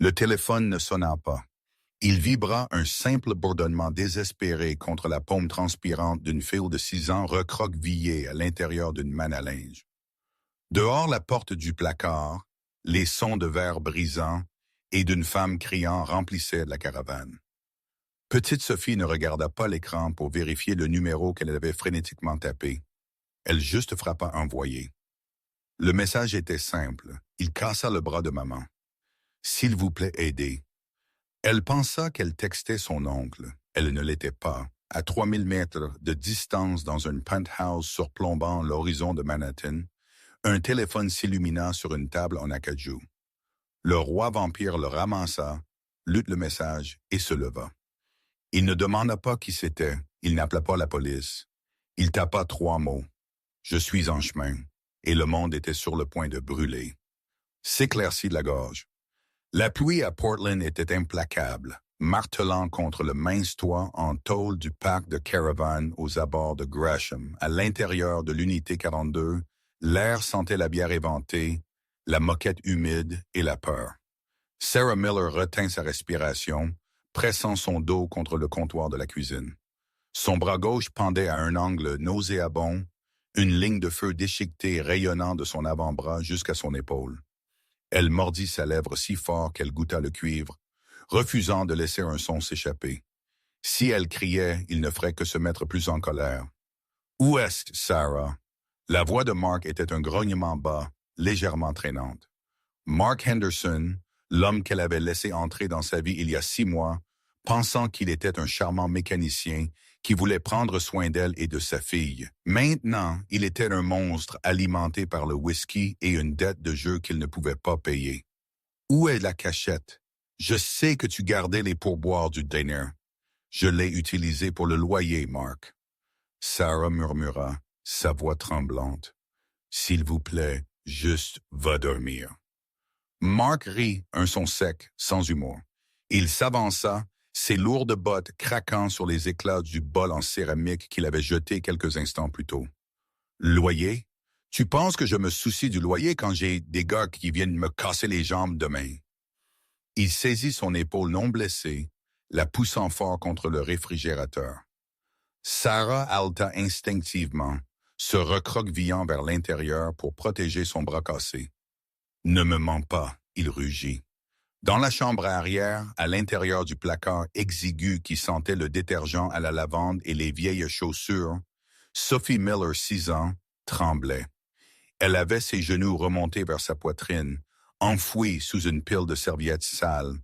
Le téléphone ne sonna pas. Il vibra un simple bourdonnement désespéré contre la paume transpirante d'une fille de 6 ans recroquevillée à l'intérieur d'une manne à linge. Dehors la porte du placard, les sons de verre brisant et d'une femme criant remplissaient la caravane. Petite Sophie ne regarda pas l'écran pour vérifier le numéro qu'elle avait frénétiquement tapé. Elle juste frappa envoyer. Le message était simple. Il cassa le bras de maman. « S'il vous plaît, aidez. » Elle pensa qu'elle textait son oncle. Elle ne l'était pas. À 3000 mètres de distance dans un penthouse surplombant l'horizon de Manhattan, un téléphone s'illumina sur une table en acajou. Le roi vampire le ramassa, lut le message et se leva. Il ne demanda pas qui c'était. Il n'appela pas la police. Il tapa 3 mots. « Je suis en chemin. » Et le monde était sur le point de brûler. S'éclaircit la gorge. La pluie à Portland était implacable, martelant contre le mince toit en tôle du parc de Caravan aux abords de Gresham. À l'intérieur de l'unité 42, l'air sentait la bière éventée, la moquette humide et la peur. Sarah Miller retint sa respiration, pressant son dos contre le comptoir de la cuisine. Son bras gauche pendait à un angle nauséabond, une ligne de feu déchiquetée rayonnant de son avant-bras jusqu'à son épaule. Elle mordit sa lèvre si fort qu'elle goûta le cuivre, refusant de laisser un son s'échapper. Si elle criait, il ne ferait que se mettre plus en colère. « Où est-ce, Sarah? » La voix de Mark était un grognement bas, légèrement traînante. Mark Henderson, l'homme qu'elle avait laissé entrer dans sa vie il y a 6 mois, pensant qu'il était un charmant mécanicien qui voulait prendre soin d'elle et de sa fille. Maintenant, il était un monstre alimenté par le whisky et une dette de jeu qu'il ne pouvait pas payer. « Où est la cachette? Je sais que tu gardais les pourboires du dîner. Je l'ai utilisé pour le loyer, Mark. » Sarah murmura, sa voix tremblante. « S'il vous plaît, juste va dormir. » Mark rit, un son sec, sans humour. Il s'avança, ses lourdes bottes craquant sur les éclats du bol en céramique qu'il avait jeté quelques instants plus tôt. « Loyer? Tu penses que je me soucie du loyer quand j'ai des gars qui viennent me casser les jambes demain? » Il saisit son épaule non blessée, la poussant fort contre le réfrigérateur. Sarah haleta instinctivement, se recroquevillant vers l'intérieur pour protéger son bras cassé. « Ne me mens pas, » il rugit. Dans la chambre arrière, à l'intérieur du placard exigu qui sentait le détergent à la lavande et les vieilles chaussures, Sophie Miller, 6 ans, tremblait. Elle avait ses genoux remontés vers sa poitrine, enfouie sous une pile de serviettes sales.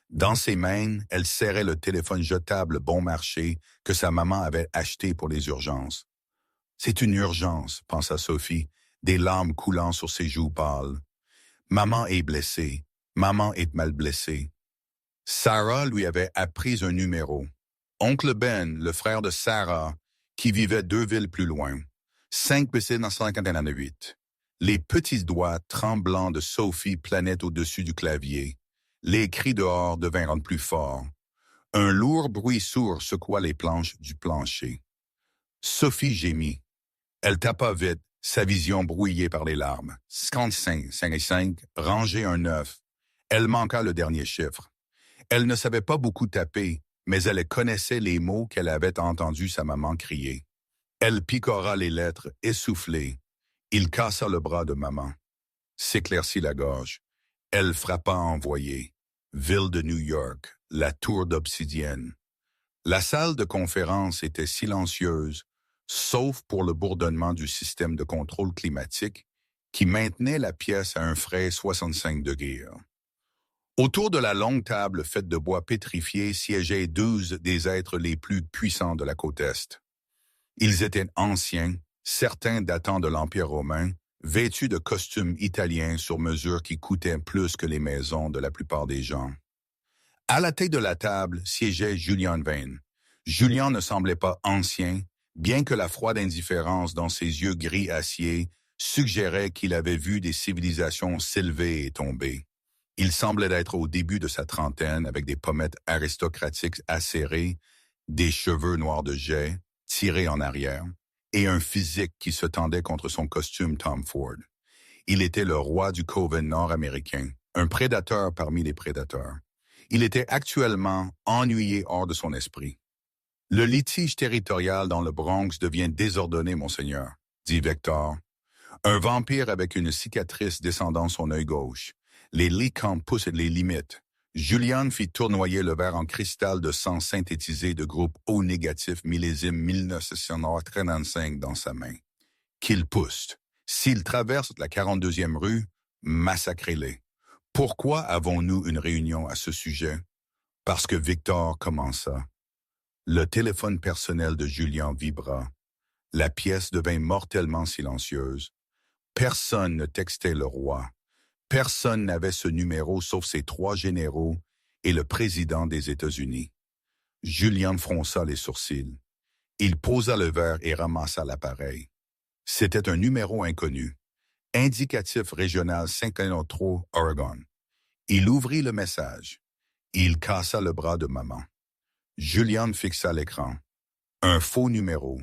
Dans ses mains, elle serrait le téléphone jetable bon marché que sa maman avait acheté pour les urgences. « C'est une urgence, » pensa Sophie, des larmes coulant sur ses joues pâles. « Maman est blessée. Maman est mal blessée. » Sarah lui avait appris un numéro. Oncle Ben, le frère de Sarah, qui vivait 2 villes plus loin. 5-958. Les petits doigts tremblants de Sophie planaient au-dessus du clavier. Les cris dehors devinrent plus forts. Un lourd bruit sourd secoua les planches du plancher. Sophie gémit. Elle tapa vite, sa vision brouillée par les larmes. 55, 55, rangé un 9. Elle manqua le dernier chiffre. Elle ne savait pas beaucoup taper, mais elle connaissait les mots qu'elle avait entendu sa maman crier. Elle picora les lettres, essoufflée. Il cassa le bras de maman. S'éclaircit la gorge. Elle frappa envoyer. Ville de New York, la tour d'obsidienne. La salle de conférence était silencieuse, sauf pour le bourdonnement du système de contrôle climatique qui maintenait la pièce à un frais 65 degrés. Autour de la longue table faite de bois pétrifié siégeaient 12 des êtres les plus puissants de la côte Est. Ils étaient anciens, certains datant de l'Empire romain, vêtus de costumes italiens sur mesure qui coûtaient plus que les maisons de la plupart des gens. À la tête de la table siégeait Julian Vane. Julian ne semblait pas ancien, bien que la froide indifférence dans ses yeux gris acier suggérait qu'il avait vu des civilisations s'élever et tomber. Il semblait être au début de sa trentaine avec des pommettes aristocratiques acérées, des cheveux noirs de jais, tirés en arrière, et un physique qui se tendait contre son costume Tom Ford. Il était le roi du Coven nord-américain, un prédateur parmi les prédateurs. Il était actuellement ennuyé hors de son esprit. Le litige territorial dans le Bronx devient désordonné, monseigneur, dit Victor. Un vampire avec une cicatrice descendant son œil gauche. Les lycans poussent les limites. Julian fit tournoyer le verre en cristal de sang synthétisé de groupe O négatif millésime 1935 dans sa main. Qu'il pousse. S'il traverse la 42e rue, massacrez-les. Pourquoi avons-nous une réunion à ce sujet? Parce que Victor commença. Le téléphone personnel de Julian vibra. La pièce devint mortellement silencieuse. Personne ne textait le roi. Personne n'avait ce numéro sauf ses 3 généraux et le président des États-Unis. Julian fronça les sourcils. Il posa le verre et ramassa l'appareil. C'était un numéro inconnu. Indicatif régional 513 Oregon. Il ouvrit le message. Il cassa le bras de maman. Julian fixa l'écran. Un faux numéro.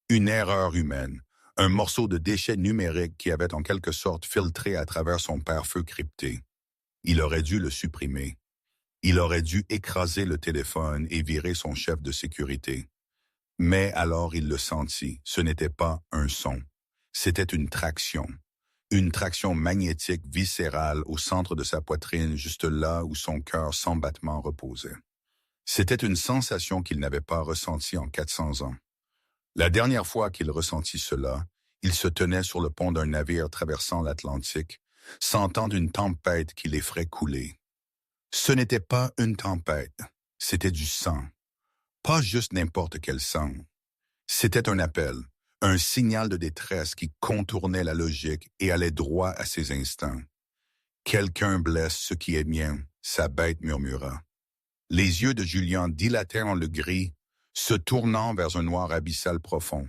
Une erreur humaine. Un morceau de déchet numérique qui avait en quelque sorte filtré à travers son pare-feu crypté. Il aurait dû le supprimer. Il aurait dû écraser le téléphone et virer son chef de sécurité. Mais alors il le sentit, ce n'était pas un son. C'était une traction magnétique viscérale au centre de sa poitrine, juste là où son cœur sans battement reposait. C'était une sensation qu'il n'avait pas ressentie en 400 ans. La dernière fois qu'il ressentit cela, il se tenait sur le pont d'un navire traversant l'Atlantique, sentant une tempête qui les ferait couler. Ce n'était pas une tempête, c'était du sang. Pas juste n'importe quel sang. C'était un appel, un signal de détresse qui contournait la logique et allait droit à ses instincts. « Quelqu'un blesse ce qui est mien », sa bête murmura. Les yeux de Julian dilatèrent le gris, se tournant vers un noir abyssal profond.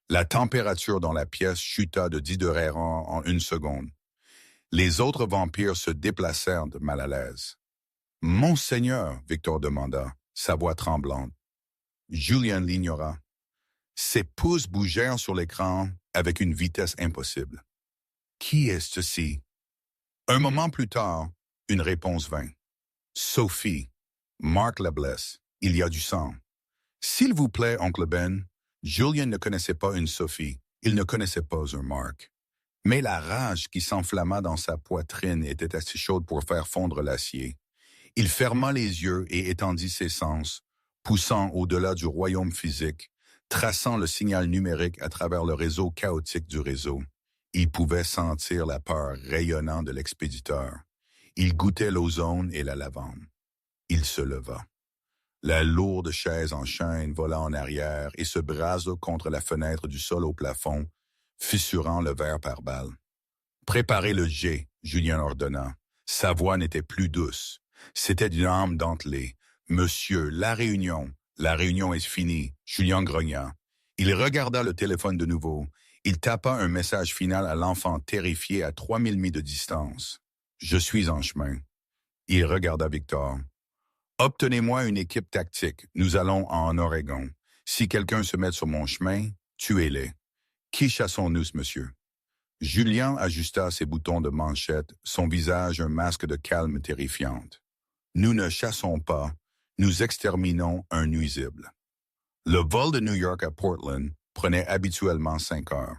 La température dans la pièce chuta de 10 degrés en 1 seconde. Les autres vampires se déplacèrent de mal à l'aise. « Monseigneur », Victor demanda, sa voix tremblante. Julian l'ignora. Ses pouces bougèrent sur l'écran avec une vitesse impossible. « Qui est ceci » Un moment plus tard, une réponse vint. « Sophie, Mark la blesse, il y a du sang. » « S'il vous plaît, oncle Ben. » Julian ne connaissait pas une Sophie, il ne connaissait pas un Mark. Mais la rage qui s'enflamma dans sa poitrine était assez chaude pour faire fondre l'acier. Il ferma les yeux et étendit ses sens, poussant au-delà du royaume physique, traçant le signal numérique à travers le réseau chaotique du réseau. Il pouvait sentir la peur rayonnant de l'expéditeur. Il goûtait l'ozone et la lavande. Il se leva. La lourde chaise en chêne vola en arrière et se brasa contre la fenêtre du sol au plafond, fissurant le verre par balle. « Préparez le jet », Julien ordonna. Sa voix n'était plus douce. C'était d'une âme dentelée. « Monsieur, la réunion est finie », Julien grogna. Il regarda le téléphone de nouveau. Il tapa un message final à l'enfant terrifié à 3000 milles de distance. « Je suis en chemin. » Il regarda Victor. « Obtenez-moi une équipe tactique. Nous allons en Oregon. Si quelqu'un se met sur mon chemin, tuez-les. Qui chassons-nous, monsieur? » Julien ajusta ses boutons de manchette, son visage un masque de calme terrifiante. « Nous ne chassons pas, nous exterminons un nuisible. » Le vol de New York à Portland prenait habituellement 5 heures.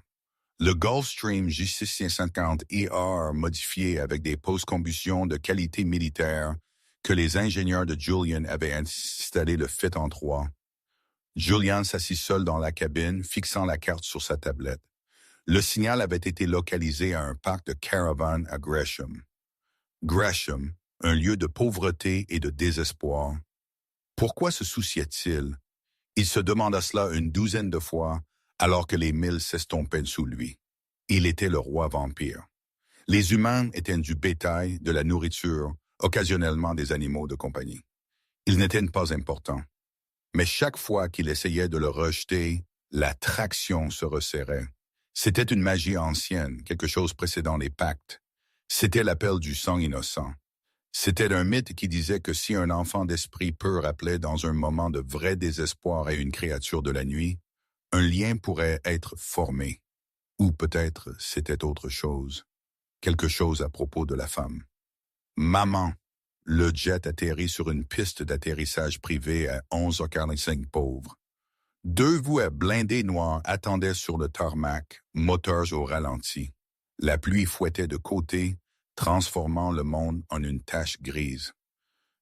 Le Gulfstream J650ER modifié avec des post-combustion de qualité militaire que les ingénieurs de Julian avaient installé le fit en 3. Julian s'assit seul dans la cabine, fixant la carte sur sa tablette. Le signal avait été localisé à un parc de caravanes à Gresham. Gresham, un lieu de pauvreté et de désespoir. Pourquoi se souciait-il? Il se demanda cela une douzaine de fois, alors que les milles s'estompaient sous lui. Il était le roi vampire. Les humains étaient du bétail, de la nourriture, occasionnellement des animaux de compagnie. Ils n'étaient pas importants. Mais chaque fois qu'il essayait de le rejeter, la traction se resserrait. C'était une magie ancienne, quelque chose précédant les pactes. C'était l'appel du sang innocent. C'était un mythe qui disait que si un enfant d'esprit pur appelait dans un moment de vrai désespoir à une créature de la nuit, un lien pourrait être formé. Ou peut-être c'était autre chose, quelque chose à propos de la femme. Maman, le jet atterrit sur une piste d'atterrissage privée à 11h45 pauvres. Deux voies blindées noires attendaient sur le tarmac, moteurs au ralenti. La pluie fouettait de côté, transformant le monde en une tache grise.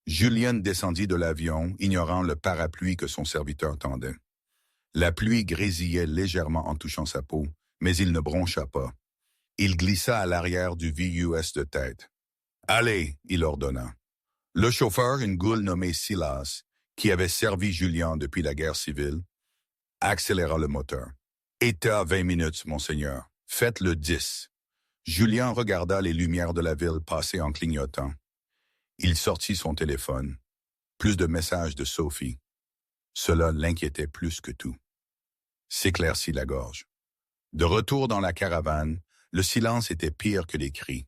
Julian descendit de l'avion, ignorant le parapluie que son serviteur tendait. La pluie grésillait légèrement en touchant sa peau, mais il ne broncha pas. Il glissa à l'arrière du VUS de tête. « Allez !» il ordonna. Le chauffeur, une goule nommée Silas, qui avait servi Julian depuis la guerre civile, accéléra le moteur. « État 20 minutes, monseigneur. Faites le 10. » Julian regarda les lumières de la ville passer en clignotant. Il sortit son téléphone. Plus de messages de Sophie. Cela l'inquiétait plus que tout. S'éclaircit la gorge. De retour dans la caravane, le silence était pire que les cris.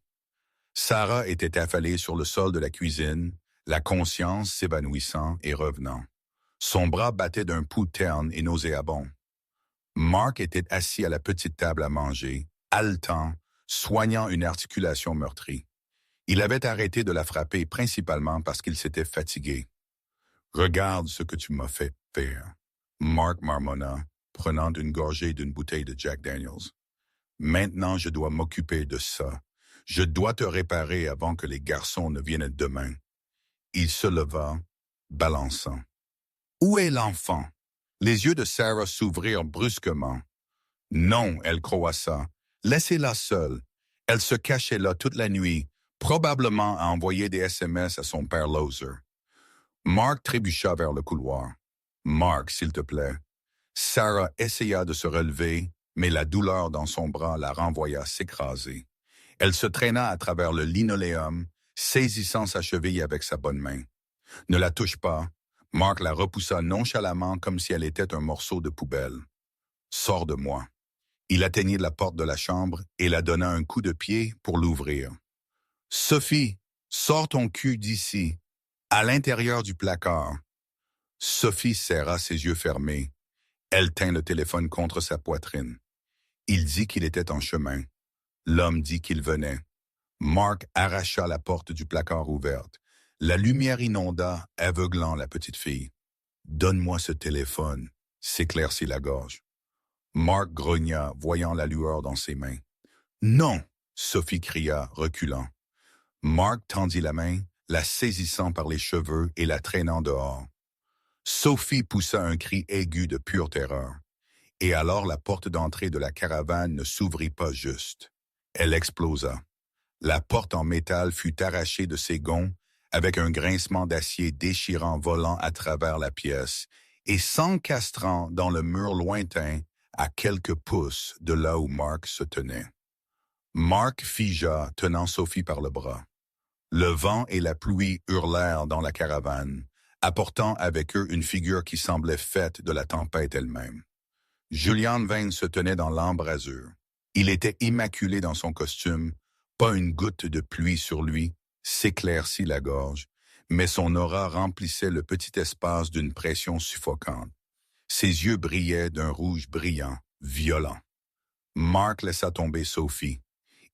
Sarah était affalée sur le sol de la cuisine, la conscience s'évanouissant et revenant. Son bras battait d'un pouls terne et nauséabond. Mark était assis à la petite table à manger, haletant, soignant une articulation meurtrie. Il avait arrêté de la frapper principalement parce qu'il s'était fatigué. « Regarde ce que tu m'as fait faire. » Mark marmonna, prenant une gorgée d'une bouteille de Jack Daniels. « Maintenant, je dois m'occuper de ça. Je dois te réparer avant que les garçons ne viennent demain. » Il se leva, balançant. « Où est l'enfant? » Les yeux de Sarah s'ouvrirent brusquement. « Non, elle croassa. Laissez-la seule. Elle se cachait là toute la nuit, probablement à envoyer des SMS à son père Loser. » Mark trébucha vers le couloir. « Mark, s'il te plaît. » Sarah essaya de se relever, mais la douleur dans son bras la renvoya s'écraser. Elle se traîna à travers le linoléum, saisissant sa cheville avec sa bonne main. « Ne la touche pas. » Mark la repoussa nonchalamment comme si elle était un morceau de poubelle. « Sors de moi. » Il atteignit la porte de la chambre et la donna un coup de pied pour l'ouvrir. « Sophie, sors ton cul d'ici. À l'intérieur du placard. » Sophie serra ses yeux fermés. Elle tint le téléphone contre sa poitrine. Il dit qu'il était en chemin. L'homme dit qu'il venait. Mark arracha la porte du placard ouverte. La lumière inonda, aveuglant la petite fille. « Donne-moi ce téléphone » s'éclaircit la gorge. Mark grogna, voyant la lueur dans ses mains. « Non » Sophie cria, reculant. Mark tendit la main, la saisissant par les cheveux et la traînant dehors. Sophie poussa un cri aigu de pure terreur. Et alors la porte d'entrée de la caravane ne s'ouvrit pas juste. Elle explosa. La porte en métal fut arrachée de ses gonds, avec un grincement d'acier déchirant volant à travers la pièce et s'encastrant dans le mur lointain à quelques pouces de là où Mark se tenait. Mark figea, tenant Sophie par le bras. Le vent et la pluie hurlèrent dans la caravane, apportant avec eux une figure qui semblait faite de la tempête elle-même. Julian Vane se tenait dans l'embrasure. Il était immaculé dans son costume, pas une goutte de pluie sur lui, s'éclaircit la gorge, mais son aura remplissait le petit espace d'une pression suffocante. Ses yeux brillaient d'un rouge brillant, violent. Mark laissa tomber Sophie.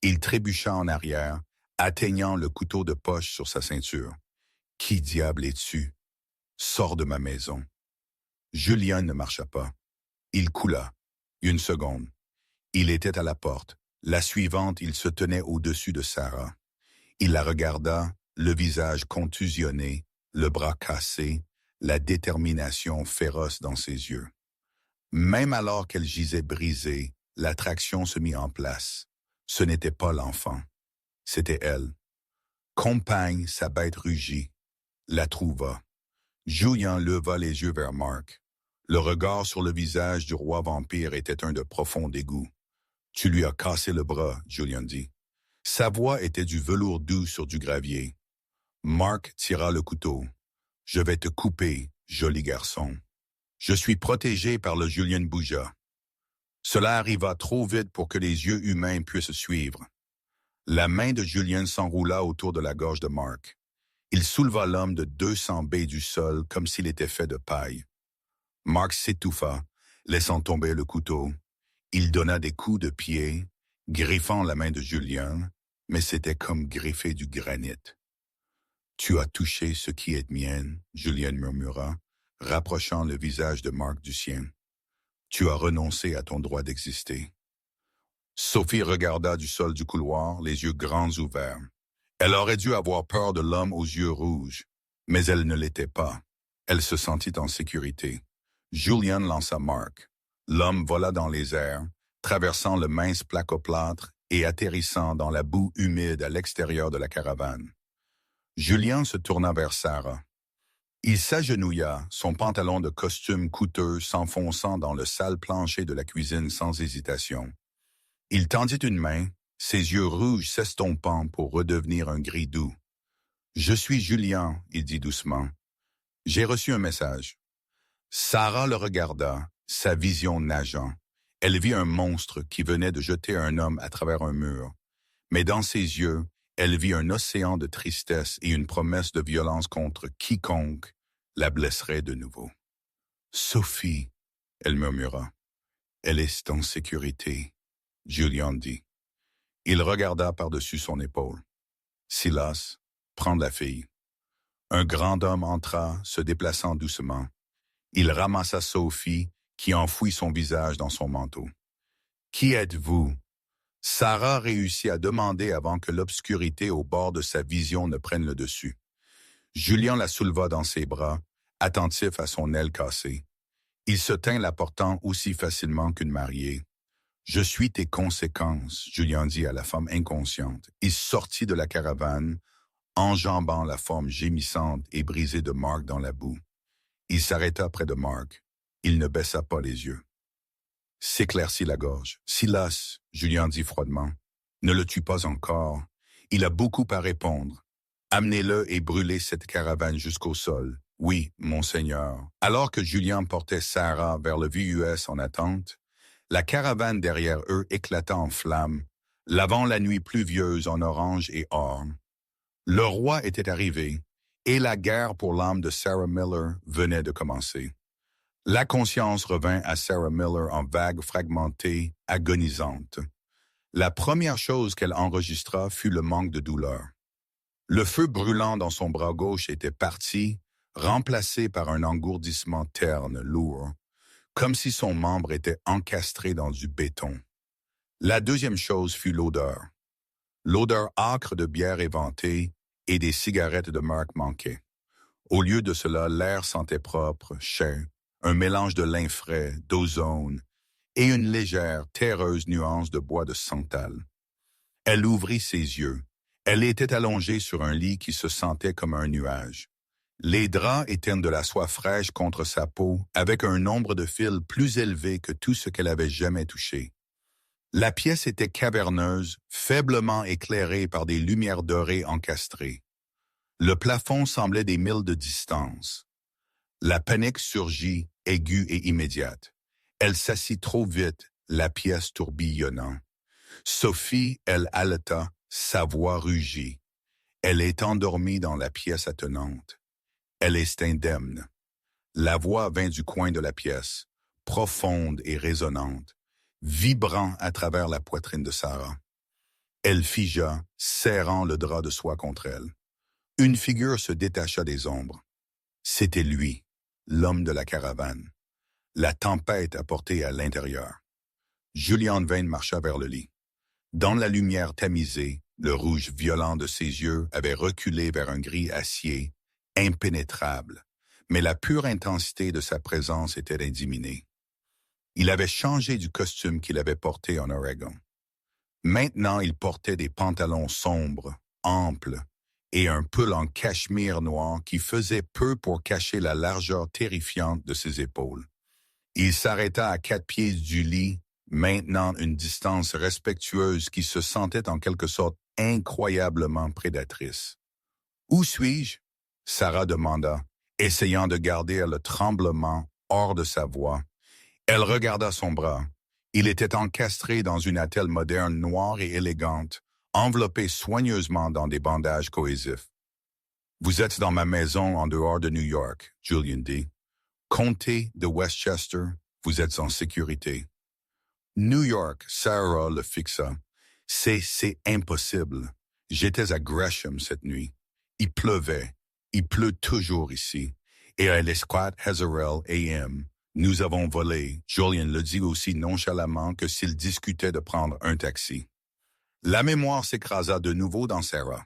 Il trébucha en arrière, atteignant le couteau de poche sur sa ceinture. « Qui diable es-tu? Sors de ma maison. » Julian ne marcha pas. Il coula. Une seconde. Il était à la porte. La suivante, il se tenait au-dessus de Sarah. Il la regarda, le visage contusionné, le bras cassé, la détermination féroce dans ses yeux. Même alors qu'elle gisait brisée, l'attraction se mit en place. Ce n'était pas l'enfant. C'était elle. Compagne, sa bête rugit. La trouva. Julian leva les yeux vers Mark. Le regard sur le visage du roi vampire était un de profond dégoût. « Tu lui as cassé le bras, » Julian dit. Sa voix était du velours doux sur du gravier. Mark tira le couteau. « Je vais te couper, joli garçon. » Je suis protégé par le Julian bougea. Cela arriva trop vite pour que les yeux humains puissent suivre. La main de Julian s'enroula autour de la gorge de Mark. Il souleva l'homme de 200 baies du sol comme s'il était fait de paille. Mark s'étouffa, laissant tomber le couteau. Il donna des coups de pied, griffant la main de Julian, mais c'était comme griffer du granit. Tu as touché ce qui est mien, Julian murmura, rapprochant le visage de Mark du sien. Tu as renoncé à ton droit d'exister. Sophie regarda du sol du couloir, les yeux grands ouverts. Elle aurait dû avoir peur de l'homme aux yeux rouges, mais elle ne l'était pas. Elle se sentit en sécurité. Julian lança Mark. L'homme vola dans les airs, traversant le mince placoplâtre et atterrissant dans la boue humide à l'extérieur de la caravane. Julian se tourna vers Sarah. Il s'agenouilla, son pantalon de costume coûteux s'enfonçant dans le sale plancher de la cuisine sans hésitation. Il tendit une main, ses yeux rouges s'estompant pour redevenir un gris doux. « Je suis Julian », il dit doucement. « J'ai reçu un message. » Sarah le regarda, sa vision nageant. Elle vit un monstre qui venait de jeter un homme à travers un mur. Mais dans ses yeux, elle vit un océan de tristesse et une promesse de violence contre quiconque la blesserait de nouveau. « Sophie », elle murmura. « Elle est en sécurité », Julian dit. Il regarda par-dessus son épaule. « Silas, prends la fille. » Un grand homme entra, se déplaçant doucement. Il ramassa Sophie, qui enfouit son visage dans son manteau. « Qui êtes-vous » Sarah réussit à demander avant que l'obscurité au bord de sa vision ne prenne le dessus. Julian la souleva dans ses bras, attentif à son aile cassée. Il se tint la portant aussi facilement qu'une mariée. « Je suis tes conséquences », Julian dit à la femme inconsciente. Il sortit de la caravane, enjambant la forme gémissante et brisée de Mark dans la boue. Il s'arrêta près de Mark. Il ne baissa pas les yeux. S'éclaircit la gorge. « Silas », Julian dit froidement, « ne le tue pas encore. Il a beaucoup à répondre. Amenez-le et brûlez cette caravane jusqu'au sol. Oui, monseigneur. » Alors que Julian portait Sarah vers le VUS en attente, la caravane derrière eux éclata en flammes, lavant la nuit pluvieuse en orange et or. Le roi était arrivé, et la guerre pour l'âme de Sarah Miller venait de commencer. La conscience revint à Sarah Miller en vagues fragmentées, agonisantes. La première chose qu'elle enregistra fut le manque de douleur. Le feu brûlant dans son bras gauche était parti, remplacé par un engourdissement terne, lourd, comme si son membre était encastré dans du béton. La deuxième chose fut l'odeur. L'odeur âcre de bière éventée et des cigarettes de Mark manquait. Au lieu de cela, l'air sentait propre, chais, un mélange de lin frais, d'ozone et une légère, terreuse nuance de bois de santal. Elle ouvrit ses yeux. Elle était allongée sur un lit qui se sentait comme un nuage. Les draps étaient de la soie fraîche contre sa peau, avec un nombre de fils plus élevé que tout ce qu'elle avait jamais touché. La pièce était caverneuse, faiblement éclairée par des lumières dorées encastrées. Le plafond semblait des milles de distance. La panique surgit, aiguë et immédiate. Elle s'assit trop vite, la pièce tourbillonnant. Sophie, elle haleta, sa voix rugit. Elle est endormie dans la pièce attenante. Elle est indemne. La voix vint du coin de la pièce, profonde et résonnante, vibrant à travers la poitrine de Sarah. Elle figea, serrant le drap de soie contre elle. Une figure se détacha des ombres. C'était lui, l'homme de la caravane. La tempête apportée à l'intérieur. Julian Vane marcha vers le lit. Dans la lumière tamisée, le rouge violent de ses yeux avait reculé vers un gris acier, impénétrable, mais la pure intensité de sa présence était indiminé. Il avait changé du costume qu'il avait porté en Oregon. Maintenant, il portait des pantalons sombres, amples, et un pull en cachemire noir qui faisait peu pour cacher la largeur terrifiante de ses épaules. Il s'arrêta à 4 pieds du lit, maintenant une distance respectueuse qui se sentait en quelque sorte incroyablement prédatrice. « Où suis-je » Sarah demanda, essayant de garder le tremblement hors de sa voix. Elle regarda son bras. Il était encastré dans une attelle moderne noire et élégante, enveloppée soigneusement dans des bandages cohésifs. « Vous êtes dans ma maison en dehors de New York, » Julian dit. « Comté de Westchester, vous êtes en sécurité. » New York, Sarah le fixa. « C'est impossible. J'étais à Gresham cette nuit. Il pleuvait. Il pleut toujours ici. Et à l'Escouade Hazarel AM, nous avons volé. Julian le dit aussi nonchalamment que s'il discutait de prendre un taxi. La mémoire s'écrasa de nouveau dans Sarah.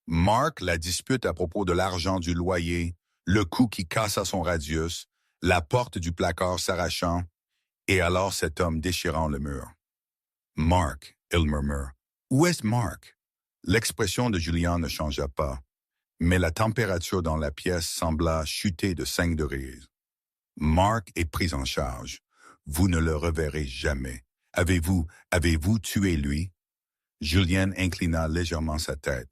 Mark, la dispute à propos de l'argent du loyer, le coup qui cassa son radius, la porte du placard s'arrachant, et alors cet homme déchirant le mur. Mark, il murmure. Où est Mark? L'expression de Julian ne changea pas, mais la température dans la pièce sembla chuter de 5 degrés. Mark est pris en charge. Vous ne le reverrez jamais. Avez-vous tué lui? Julian inclina légèrement sa tête.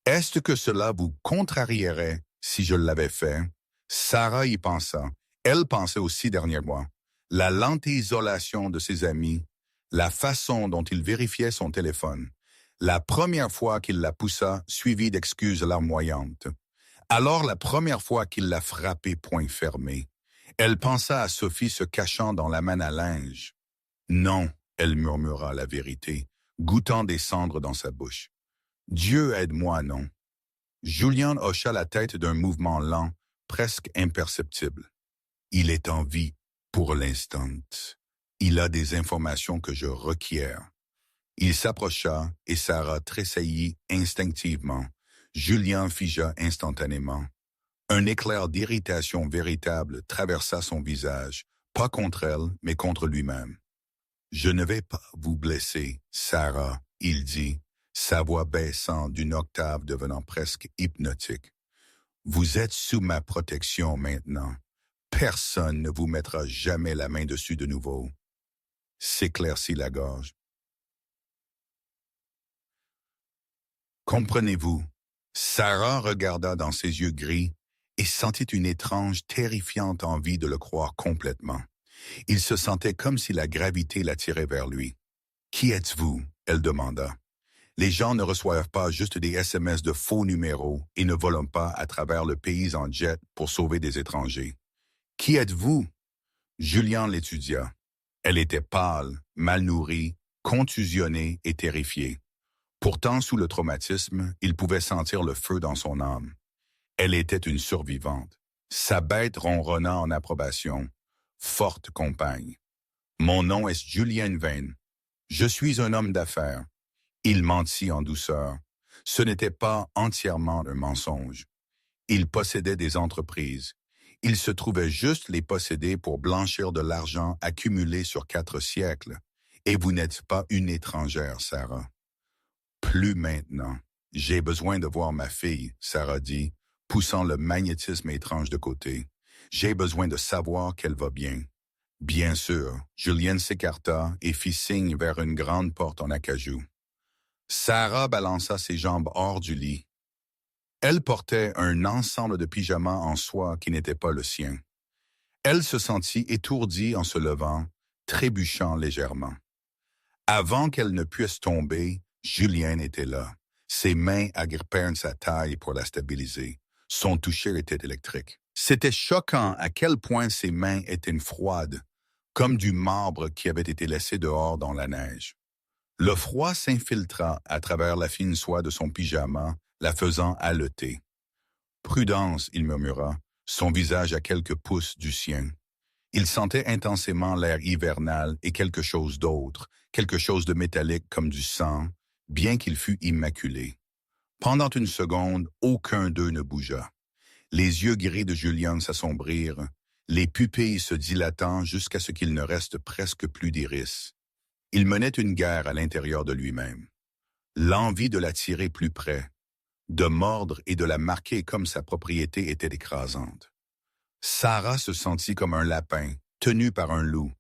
Est-ce que cela vous contrarierait si je l'avais fait? Sarah y pensa. Elle pensait aussi dernièrement. La lente isolation de ses amis, la façon dont il vérifiait son téléphone, la première fois qu'il la poussa, suivie d'excuses larmoyantes. Alors la première fois qu'il l'a frappée point fermé. Elle pensa à Sophie se cachant dans la manne à linge. Non, elle murmura la vérité, goûtant des cendres dans sa bouche. Dieu aide-moi, non. Julian hocha la tête d'un mouvement lent, presque imperceptible. Il est en vie pour l'instant. Il a des informations que je requiers. Il s'approcha et Sarah tressaillit instinctivement. Julian figea instantanément. Un éclair d'irritation véritable traversa son visage, pas contre elle, mais contre lui-même. « Je ne vais pas vous blesser, Sarah, » il dit, sa voix baissant d'une octave devenant presque hypnotique. « Vous êtes sous ma protection maintenant. Personne ne vous mettra jamais la main dessus de nouveau. » S'éclaircit la gorge. Comprenez-vous? Sarah regarda dans ses yeux gris et sentit une étrange, terrifiante envie de le croire complètement. Il se sentait comme si la gravité l'attirait vers lui. « Qui êtes-vous? » elle demanda. Les gens ne reçoivent pas juste des SMS de faux numéros et ne volent pas à travers le pays en jet pour sauver des étrangers. « Qui êtes-vous? » Julian l'étudia. Elle était pâle, mal nourrie, contusionnée et terrifiée. Pourtant, sous le traumatisme, il pouvait sentir le feu dans son âme. Elle était une survivante. Sa bête ronronna en approbation. Forte compagne. Mon nom est Julian Vane. Je suis un homme d'affaires. Il mentit en douceur. Ce n'était pas entièrement un mensonge. Il possédait des entreprises. Il se trouvait juste les posséder pour blanchir de l'argent accumulé sur 4 siècles. Et vous n'êtes pas une étrangère, Sarah. Plus maintenant. J'ai besoin de voir ma fille, Sarah dit, poussant le magnétisme étrange de côté. J'ai besoin de savoir qu'elle va bien. Bien sûr, Julian s'écarta et fit signe vers une grande porte en acajou. Sarah balança ses jambes hors du lit. Elle portait un ensemble de pyjamas en soie qui n'était pas le sien. Elle se sentit étourdie en se levant, trébuchant légèrement. Avant qu'elle ne puisse tomber, Julian était là. Ses mains agrippèrent sa taille pour la stabiliser. Son toucher était électrique. C'était choquant à quel point ses mains étaient froides, comme du marbre qui avait été laissé dehors dans la neige. Le froid s'infiltra à travers la fine soie de son pyjama, la faisant haleter. « Prudence », il murmura, son visage à quelques pouces du sien. Il sentait intensément l'air hivernal et quelque chose d'autre, quelque chose de métallique comme du sang, bien qu'il fût immaculé. Pendant une seconde, aucun d'eux ne bougea. Les yeux gris de Julian s'assombrirent, les pupilles se dilatant jusqu'à ce qu'il ne reste presque plus d'iris. Il menait une guerre à l'intérieur de lui-même. L'envie de la tirer plus près, de mordre et de la marquer comme sa propriété était écrasante. Sarah se sentit comme un lapin, tenu par un loup,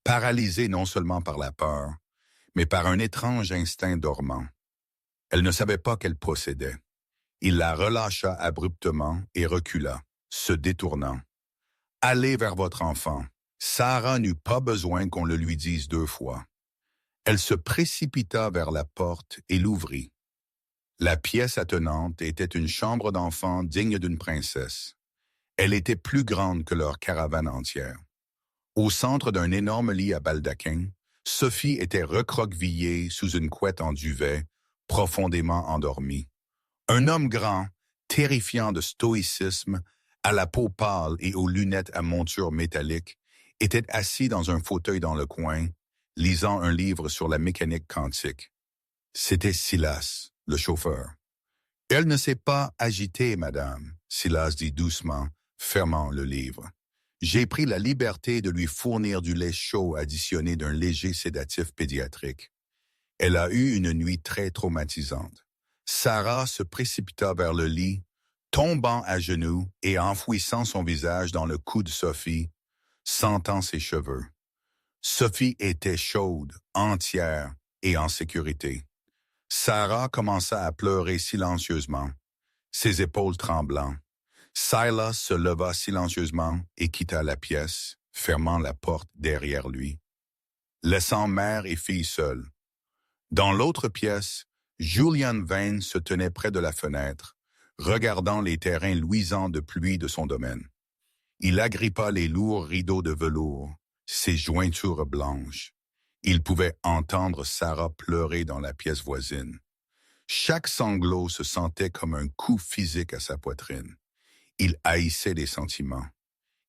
paralysée non seulement par la peur, mais par un étrange instinct dormant. Elle ne savait pas qu'elle possédait. Il la relâcha abruptement et recula, se détournant. « Allez vers votre enfant. » Sarah n'eut pas besoin qu'on le lui dise 2 fois. Elle se précipita vers la porte et l'ouvrit. La pièce attenante était une chambre d'enfant digne d'une princesse. Elle était plus grande que leur caravane entière. Au centre d'un énorme lit à baldaquin, Sophie était recroquevillée sous une couette en duvet, profondément endormie. Un homme grand, terrifiant de stoïcisme, à la peau pâle et aux lunettes à monture métallique, était assis dans un fauteuil dans le coin, lisant un livre sur la mécanique quantique. C'était Silas, le chauffeur. « Elle ne s'est pas agitée, madame, » Silas dit doucement, fermant le livre. « J'ai pris la liberté de lui fournir du lait chaud additionné d'un léger sédatif pédiatrique. Elle a eu une nuit très traumatisante. » Sarah se précipita vers le lit, tombant à genoux et enfouissant son visage dans le cou de Sophie, sentant ses cheveux. Sophie était chaude, entière et en sécurité. Sarah commença à pleurer silencieusement, ses épaules tremblant. Silas se leva silencieusement et quitta la pièce, fermant la porte derrière lui, laissant mère et fille seules. Dans l'autre pièce, Julian Vane se tenait près de la fenêtre, regardant les terrains luisants de pluie de son domaine. Il agrippa les lourds rideaux de velours, ses jointures blanches. Il pouvait entendre Sarah pleurer dans la pièce voisine. Chaque sanglot se sentait comme un coup physique à sa poitrine. Il haïssait les sentiments.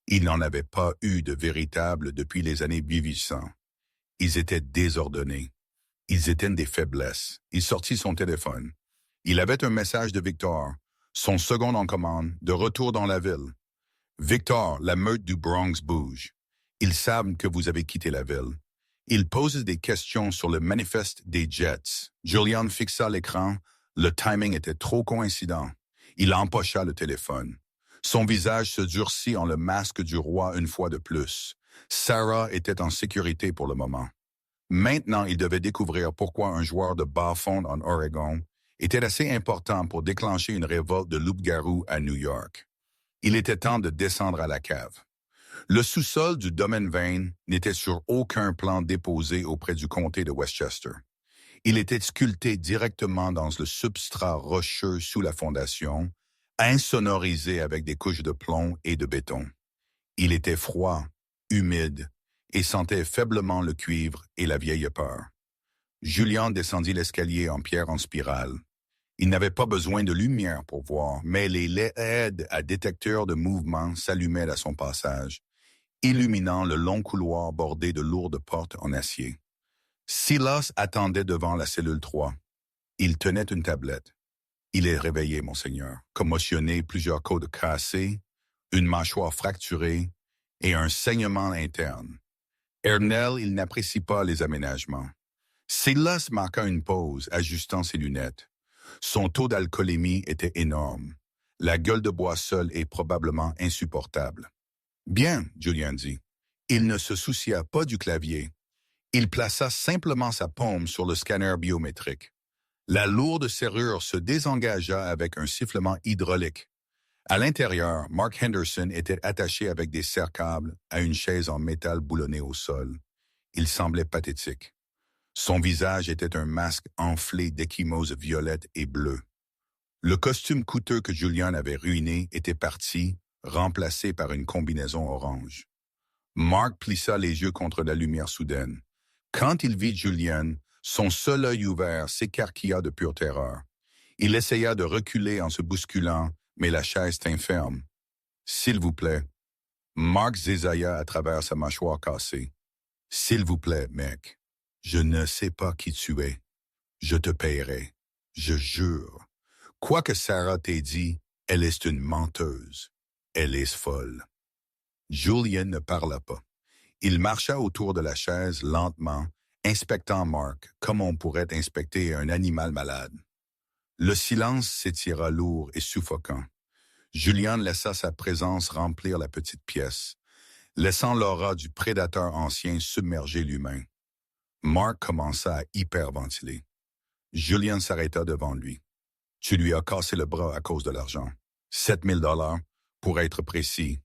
Il n'en avait pas eu de véritables depuis les années 1800. Ils étaient désordonnés. Ils étaient des faiblesses. Il sortit son téléphone. Il avait un message de Victor, son second en commande, de retour dans la ville. « Victor, la meute du Bronx bouge. Ils savent que vous avez quitté la ville. Ils posent des questions sur le manifeste des Jets. » Julian fixa l'écran. Le timing était trop coïncident. Il empocha le téléphone. Son visage se durcit en le masque du roi une fois de plus. Sarah était en sécurité pour le moment. Maintenant, il devait découvrir pourquoi un joueur de bas-fond en Oregon était assez important pour déclencher une révolte de loups-garous à New York. Il était temps de descendre à la cave. Le sous-sol du domaine Vane n'était sur aucun plan déposé auprès du comté de Westchester. Il était sculpté directement dans le substrat rocheux sous la fondation, insonorisé avec des couches de plomb et de béton. Il était froid, humide, et sentait faiblement le cuivre et la vieille peur. Julian descendit l'escalier en pierre en spirale. Il n'avait pas besoin de lumière pour voir, mais les LED à détecteur de mouvement s'allumaient à son passage, illuminant le long couloir bordé de lourdes portes en acier. Silas attendait devant la cellule 3. Il tenait une tablette. « Il est réveillé, monseigneur, commotionné, plusieurs côtes cassées, une mâchoire fracturée et un saignement interne. Ernel, il n'apprécie pas les aménagements. » Silas marqua une pause, ajustant ses lunettes. Son taux d'alcoolémie était énorme. La gueule de bois seule est probablement insupportable. « Bien, » Julian dit. Il ne se soucia pas du clavier. Il plaça simplement sa paume sur le scanner biométrique. La lourde serrure se désengagea avec un sifflement hydraulique. À l'intérieur, Mark Henderson était attaché avec des serre-câbles à une chaise en métal boulonnée au sol. Il semblait pathétique. Son visage était un masque enflé d'ecchymoses violettes et bleues. Le costume coûteux que Julian avait ruiné était parti, remplacé par une combinaison orange. Mark plissa les yeux contre la lumière soudaine. Quand il vit Julian, son seul œil ouvert s'écarquilla de pure terreur. Il essaya de reculer en se bousculant, mais la chaise tint ferme. « S'il vous plaît. » Mark zézailla à travers sa mâchoire cassée. « S'il vous plaît, mec. Je ne sais pas qui tu es. Je te paierai. Je jure. Quoi que Sarah t'ait dit, elle est une menteuse. Elle est folle. » Julian ne parla pas. Il marcha autour de la chaise lentement, inspectant Mark comme on pourrait inspecter un animal malade. Le silence s'étira lourd et suffocant. Julian laissa sa présence remplir la petite pièce, laissant l'aura du prédateur ancien submerger l'humain. Mark commença à hyperventiler. Julian s'arrêta devant lui. « Tu lui as cassé le bras à cause de l'argent. 7 000 $, pour être précis. »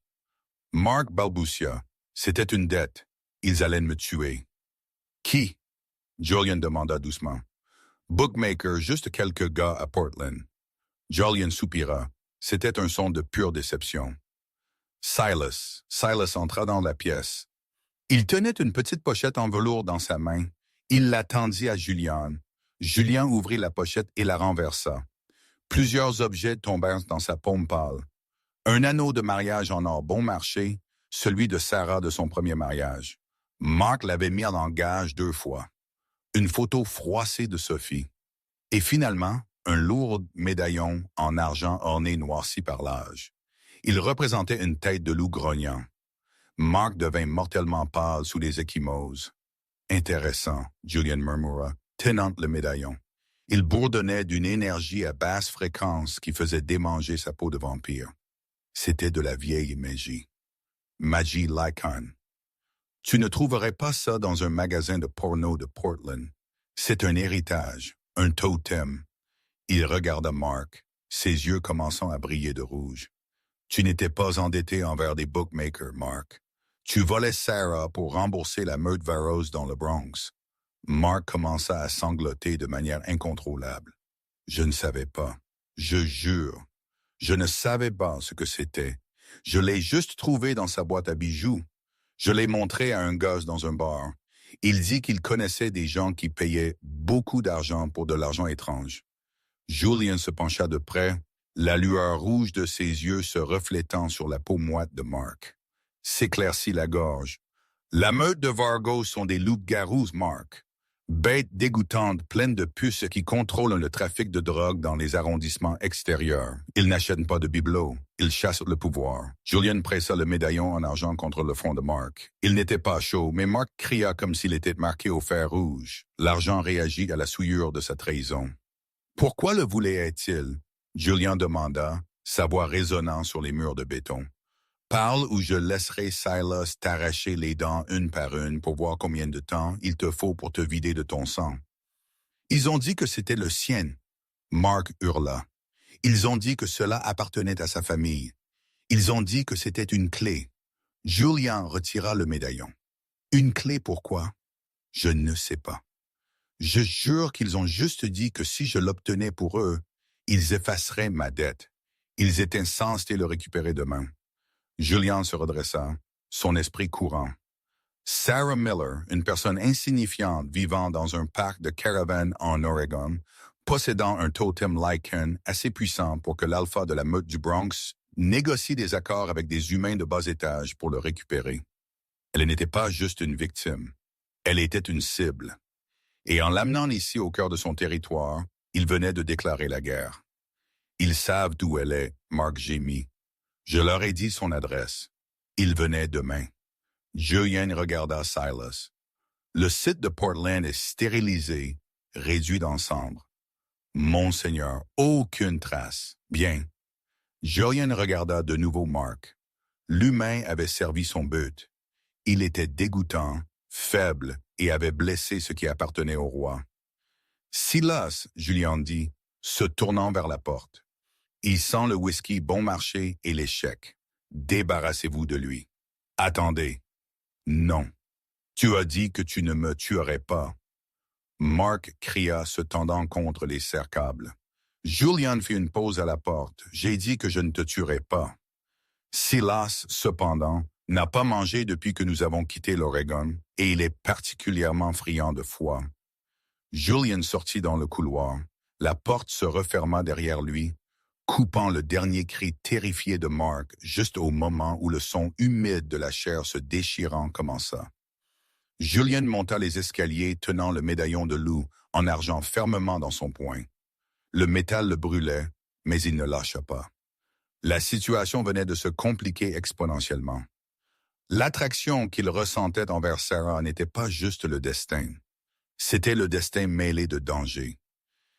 Mark balbutia. « C'était une dette. Ils allaient me tuer. »« Qui ?» Julian demanda doucement. « Bookmaker, juste quelques gars à Portland. » Julian soupira. C'était un son de pure déception. Silas entra dans la pièce. Il tenait une petite pochette en velours dans sa main. Il la tendit à Julian. Julian ouvrit la pochette et la renversa. Plusieurs objets tombèrent dans sa paume pâle. Un anneau de mariage en or bon marché, celui de Sarah de son premier mariage. Mark l'avait mis en gage 2 fois. Une photo froissée de Sophie. Et finalement, un lourd médaillon en argent orné noirci par l'âge. Il représentait une tête de loup grognant. Mark devint mortellement pâle sous les ecchymoses. Intéressant, Julian murmura, tenant le médaillon. Il bourdonnait d'une énergie à basse fréquence qui faisait démanger sa peau de vampire. C'était de la vieille magie. Magie Lycan. Tu ne trouverais pas ça dans un magasin de porno de Portland. C'est un héritage, un totem. Il regarda Mark, ses yeux commençant à briller de rouge. Tu n'étais pas endetté envers des bookmakers, Mark. Tu volais Sarah pour rembourser la meute Varos dans le Bronx. Mark commença à sangloter de manière incontrôlable. Je ne savais pas. Je jure. Je ne savais pas ce que c'était. Je l'ai juste trouvé dans sa boîte à bijoux. Je l'ai montré à un gosse dans un bar. Il dit qu'il connaissait des gens qui payaient beaucoup d'argent pour de l'argent étrange. Julian se pencha de près, la lueur rouge de ses yeux se reflétant sur la peau moite de Mark. S'éclaircit la gorge. La meute de Vargo sont des loups-garous, Mark. Bêtes dégoûtantes pleines de puces qui contrôlent le trafic de drogue dans les arrondissements extérieurs. Ils n'achètent pas de bibelots, ils chassent le pouvoir. Julian pressa le médaillon en argent contre le front de Mark. Il n'était pas chaud, mais Mark cria comme s'il était marqué au fer rouge. L'argent réagit à la souillure de sa trahison. Pourquoi le voulait-il? Julian demanda, sa voix résonnant sur les murs de béton. Parle ou je laisserai Silas t'arracher les dents une par une pour voir combien de temps il te faut pour te vider de ton sang. Ils ont dit que c'était le sien. Mark hurla. Ils ont dit que cela appartenait à sa famille. Ils ont dit que c'était une clé. Julian retira le médaillon. Une clé pourquoi? Je ne sais pas. Je jure qu'ils ont juste dit que si je l'obtenais pour eux, ils effaceraient ma dette. Ils étaient censés le récupérer demain. Julian se redressa, son esprit courant. Sarah Miller, une personne insignifiante vivant dans un parc de caravanes en Oregon, possédant un totem Lycan assez puissant pour que l'alpha de la meute du Bronx négocie des accords avec des humains de bas étage pour le récupérer. Elle n'était pas juste une victime, elle était une cible. Et en l'amenant ici au cœur de son territoire, il venait de déclarer la guerre. Ils savent d'où elle est, Mark gémit. Je leur ai dit son adresse. Il venait demain. Julian regarda Silas. Le site de Portland est stérilisé, réduit en cendres. Monseigneur, aucune trace. Bien. Julian regarda de nouveau Mark. L'humain avait servi son but. Il était dégoûtant, faible et avait blessé ce qui appartenait au roi. Silas, Julian dit, se tournant vers la porte. Il sent le whisky bon marché et l'échec. Débarrassez-vous de lui. Attendez. Non. Tu as dit que tu ne me tuerais pas. Mark cria, se tendant contre les cercables. Julian fit une pause à la porte. J'ai dit que je ne te tuerais pas. Silas, cependant, n'a pas mangé depuis que nous avons quitté l'Oregon et il est particulièrement friand de foie. Julian sortit dans le couloir. La porte se referma derrière lui, coupant le dernier cri terrifié de Mark juste au moment où le son humide de la chair se déchirant commença. Julian monta les escaliers tenant le médaillon de loup en argent fermement dans son poing. Le métal le brûlait, mais il ne lâcha pas. La situation venait de se compliquer exponentiellement. L'attraction qu'il ressentait envers Sarah n'était pas juste le destin. C'était le destin mêlé de danger.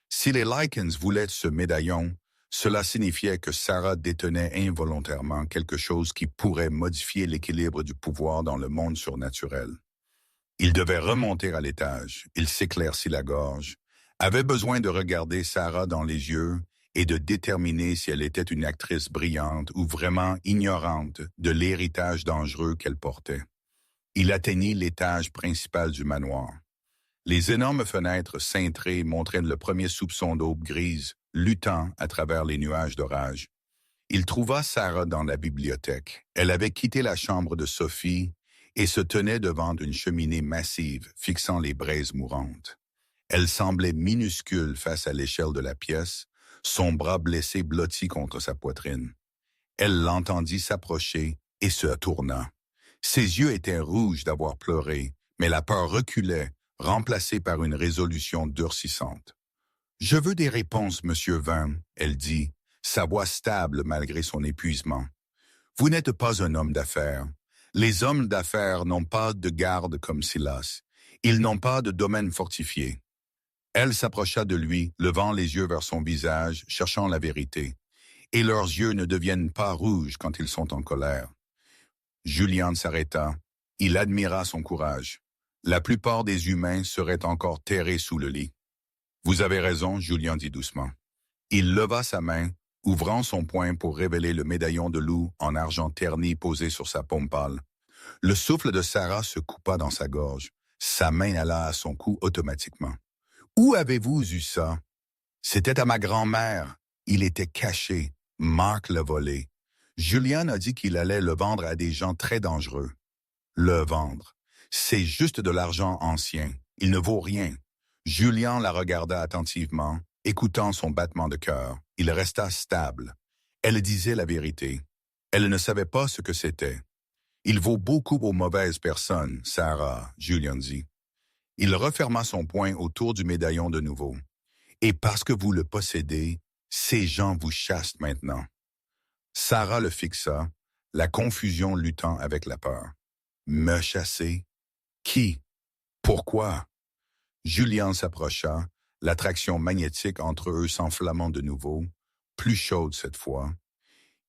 Si les Lycans voulaient ce médaillon, cela signifiait que Sarah détenait involontairement quelque chose qui pourrait modifier l'équilibre du pouvoir dans le monde surnaturel. Il devait remonter à l'étage, il s'éclaircit la gorge, avait besoin de regarder Sarah dans les yeux et de déterminer si elle était une actrice brillante ou vraiment ignorante de l'héritage dangereux qu'elle portait. Il atteignit l'étage principal du manoir. Les énormes fenêtres cintrées montraient le premier soupçon d'aube grise, luttant à travers les nuages d'orage. Il trouva Sarah dans la bibliothèque. Elle avait quitté la chambre de Sophie et se tenait devant une cheminée massive fixant les braises mourantes. Elle semblait minuscule face à l'échelle de la pièce, son bras blessé blotti contre sa poitrine. Elle l'entendit s'approcher et se tourna. Ses yeux étaient rouges d'avoir pleuré, mais la peur reculait, remplacée par une résolution durcissante. « Je veux des réponses, Monsieur Van, » elle dit, sa voix stable malgré son épuisement. « Vous n'êtes pas un homme d'affaires. Les hommes d'affaires n'ont pas de garde comme Silas. Ils n'ont pas de domaine fortifié. » Elle s'approcha de lui, levant les yeux vers son visage, cherchant la vérité. Et leurs yeux ne deviennent pas rouges quand ils sont en colère. Julian s'arrêta. Il admira son courage. La plupart des humains seraient encore terrés sous le lit. « Vous avez raison, » Julian dit doucement. Il leva sa main, ouvrant son poing pour révéler le médaillon de loup en argent terni posé sur sa paume pâle. Le souffle de Sarah se coupa dans sa gorge. Sa main alla à son cou automatiquement. « Où avez-vous eu ça? »« C'était à ma grand-mère. Il était caché. Marc l'a volé. Julian a dit qu'il allait le vendre à des gens très dangereux. » « Le vendre. C'est juste de l'argent ancien. Il ne vaut rien. » Julian la regarda attentivement, écoutant son battement de cœur. Il resta stable. Elle disait la vérité. Elle ne savait pas ce que c'était. « Il vaut beaucoup aux mauvaises personnes, Sarah, » Julian dit. Il referma son poing autour du médaillon de nouveau. « Et parce que vous le possédez, ces gens vous chassent maintenant. » Sarah le fixa, la confusion luttant avec la peur. « Me chasser? Qui? Pourquoi? » Julian s'approcha, l'attraction magnétique entre eux s'enflammant de nouveau, plus chaude cette fois.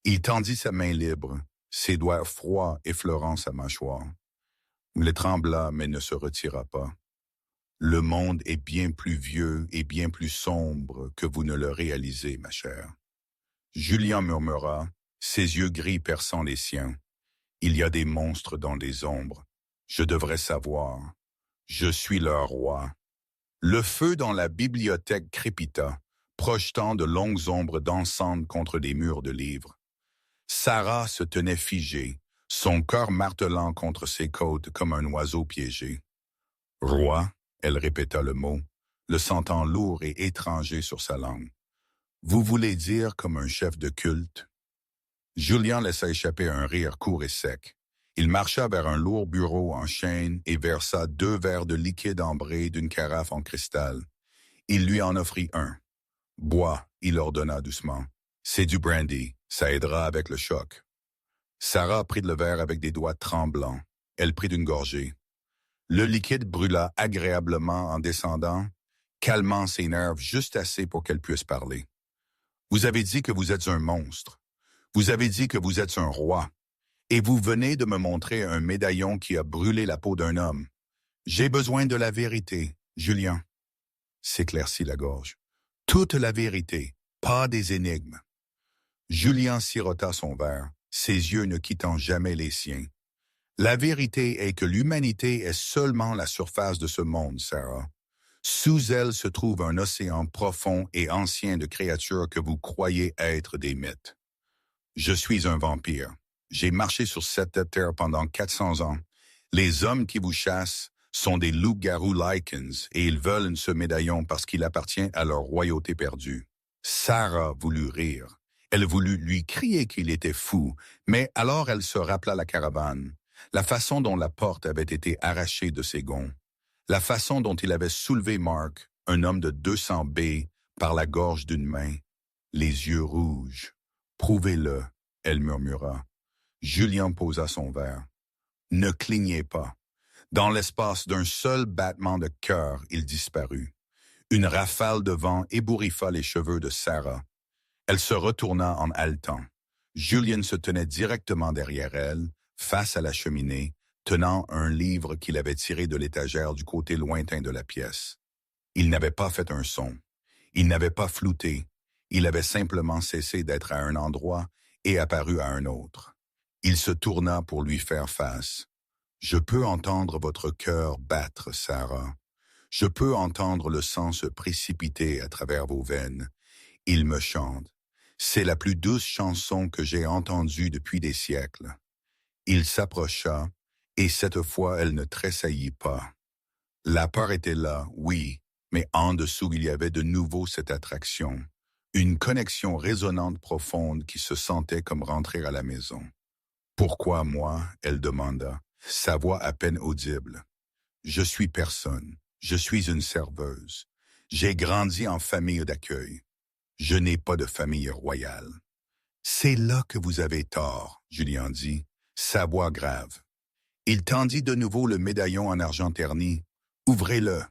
Il tendit sa main libre, ses doigts froids effleurant sa mâchoire. Il trembla mais ne se retira pas. « Le monde est bien plus vieux et bien plus sombre que vous ne le réalisez, ma chère. » Julian murmura, ses yeux gris perçant les siens. « Il y a des monstres dans les ombres. Je devrais savoir. Je suis leur roi. » Le feu dans la bibliothèque crépita, projetant de longues ombres dansantes contre des murs de livres. Sarah se tenait figée, son cœur martelant contre ses côtes comme un oiseau piégé. « Roi », elle répéta le mot, le sentant lourd et étranger sur sa langue. « Vous voulez dire comme un chef de culte? » Julian laissa échapper un rire court et sec. Il marcha vers un lourd bureau en chêne et versa 2 verres de liquide ambré d'une carafe en cristal. Il lui en offrit un. « Bois », il ordonna doucement. « C'est du brandy, ça aidera avec le choc. » Sarah prit le verre avec des doigts tremblants. Elle prit une gorgée. Le liquide brûla agréablement en descendant, calmant ses nerfs juste assez pour qu'elle puisse parler. « Vous avez dit que vous êtes un monstre. Vous avez dit que vous êtes un roi. Et vous venez de me montrer un médaillon qui a brûlé la peau d'un homme. J'ai besoin de la vérité, Julian. » S'éclaircit la gorge. « Toute la vérité, pas des énigmes. » Julian sirota son verre, ses yeux ne quittant jamais les siens. « La vérité est que l'humanité est seulement la surface de ce monde, Sarah. Sous elle se trouve un océan profond et ancien de créatures que vous croyez être des mythes. Je suis un vampire. J'ai marché sur cette terre pendant 400 ans. Les hommes qui vous chassent sont des loups-garous Lycans et ils veulent ce médaillon parce qu'il appartient à leur royauté perdue. » Sarah voulut rire. Elle voulut lui crier qu'il était fou, mais alors elle se rappela la caravane, la façon dont la porte avait été arrachée de ses gonds, la façon dont il avait soulevé Mark, un homme de 200 B, par la gorge d'une main, les yeux rouges. « Prouvez-le », elle murmura. Julian posa son verre. « Ne clignez pas. » Dans l'espace d'un seul battement de cœur, il disparut. Une rafale de vent ébouriffa les cheveux de Sarah. Elle se retourna en haletant. Julian se tenait directement derrière elle, face à la cheminée, tenant un livre qu'il avait tiré de l'étagère du côté lointain de la pièce. Il n'avait pas fait un son. Il n'avait pas flouté. Il avait simplement cessé d'être à un endroit et apparu à un autre. Il se tourna pour lui faire face. « Je peux entendre votre cœur battre, Sarah. Je peux entendre le sang se précipiter à travers vos veines. Il me chante. C'est la plus douce chanson que j'ai entendue depuis des siècles. » Il s'approcha, et cette fois elle ne tressaillit pas. La peur était là, oui, mais en dessous il y avait de nouveau cette attraction. Une connexion résonante profonde qui se sentait comme rentrer à la maison. Pourquoi moi? Elle demanda, sa voix à peine audible. Je suis personne. Je suis une serveuse. J'ai grandi en famille d'accueil. Je n'ai pas de famille royale. C'est là que vous avez tort, Julien dit, sa voix grave. Il tendit de nouveau le médaillon en argent terni. Ouvrez-le.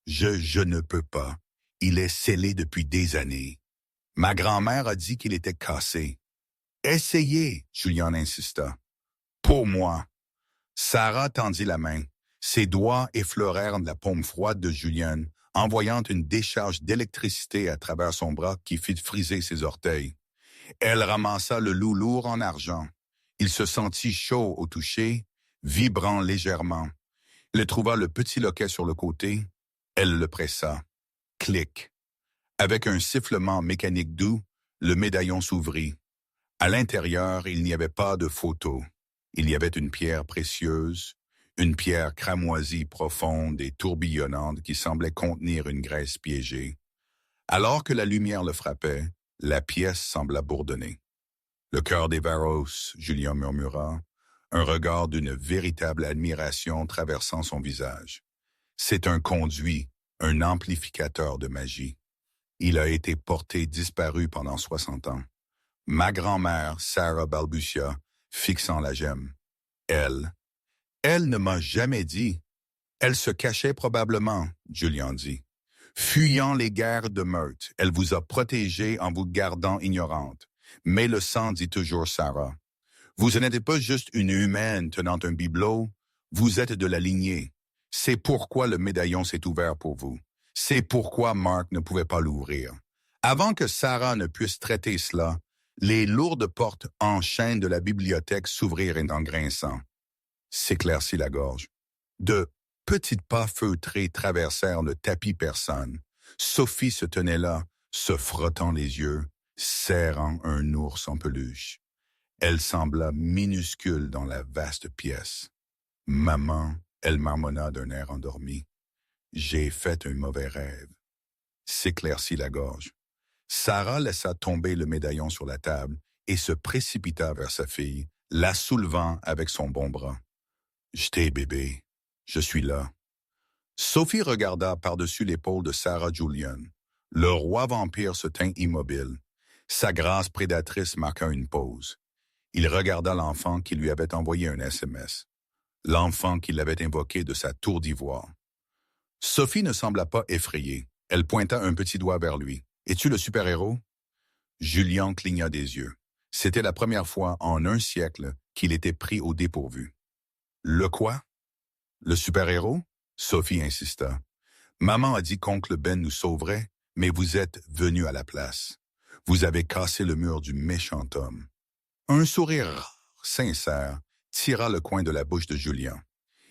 Je ne peux pas. Il est scellé depuis des années. Ma grand-mère a dit qu'il était cassé. Essayez, Julien insista. Pour moi. Sarah tendit la main. Ses doigts effleurèrent la paume froide de Julien, envoyant une décharge d'électricité à travers son bras qui fit friser ses orteils. Elle ramassa le loup lourd en argent. Il se sentit chaud au toucher, vibrant légèrement. Elle trouva le petit loquet sur le côté. Elle le pressa. Clic. Avec un sifflement mécanique doux, le médaillon s'ouvrit. À l'intérieur, il n'y avait pas de photo. Il y avait une pierre précieuse, une pierre cramoisie profonde et tourbillonnante qui semblait contenir une graisse piégée. Alors que la lumière le frappait, la pièce sembla bourdonner. Le cœur des Varos, Julien murmura, un regard d'une véritable admiration traversant son visage. C'est un conduit, un amplificateur de magie. Il a été porté disparu pendant 60 ans. Ma grand-mère, Sarah balbutia, fixant la gemme. Elle ne m'a jamais dit. Elle se cachait probablement, Julien dit. Fuyant les guerres de meurtre, elle vous a protégé en vous gardant ignorante. Mais le sang dit toujours Sarah. Vous n'êtes pas juste une humaine tenant un bibelot, vous êtes de la lignée. C'est pourquoi le médaillon s'est ouvert pour vous. C'est pourquoi Mark ne pouvait pas l'ouvrir. Avant que Sarah ne puisse traiter cela, les lourdes portes en chêne de la bibliothèque s'ouvrirent en grinçant. S'éclaircit la gorge. De petits pas feutrés traversèrent le tapis persane. Sophie se tenait là, se frottant les yeux, serrant un ours en peluche. Elle sembla minuscule dans la vaste pièce. Maman, elle marmonna d'un air endormi. J'ai fait un mauvais rêve. S'éclaircit la gorge. Sarah laissa tomber le médaillon sur la table et se précipita vers sa fille, la soulevant avec son bon bras. « Je t'ai, bébé. Je suis là. » Sophie regarda par-dessus l'épaule de Sarah Julian. Le roi vampire se tint immobile. Sa grâce prédatrice marqua une pause. Il regarda l'enfant qui lui avait envoyé un SMS. L'enfant qui l'avait invoqué de sa tour d'ivoire. Sophie ne sembla pas effrayée. Elle pointa un petit doigt vers lui. « Es-tu le super-héros? » Julien cligna des yeux. C'était la première fois en un siècle qu'il était pris au dépourvu. « Le quoi? Le super-héros? » Sophie insista. « Maman a dit qu'oncle Ben nous sauverait, mais vous êtes venu à la place. Vous avez cassé le mur du méchant homme. » Un sourire rare, sincère, tira le coin de la bouche de Julien.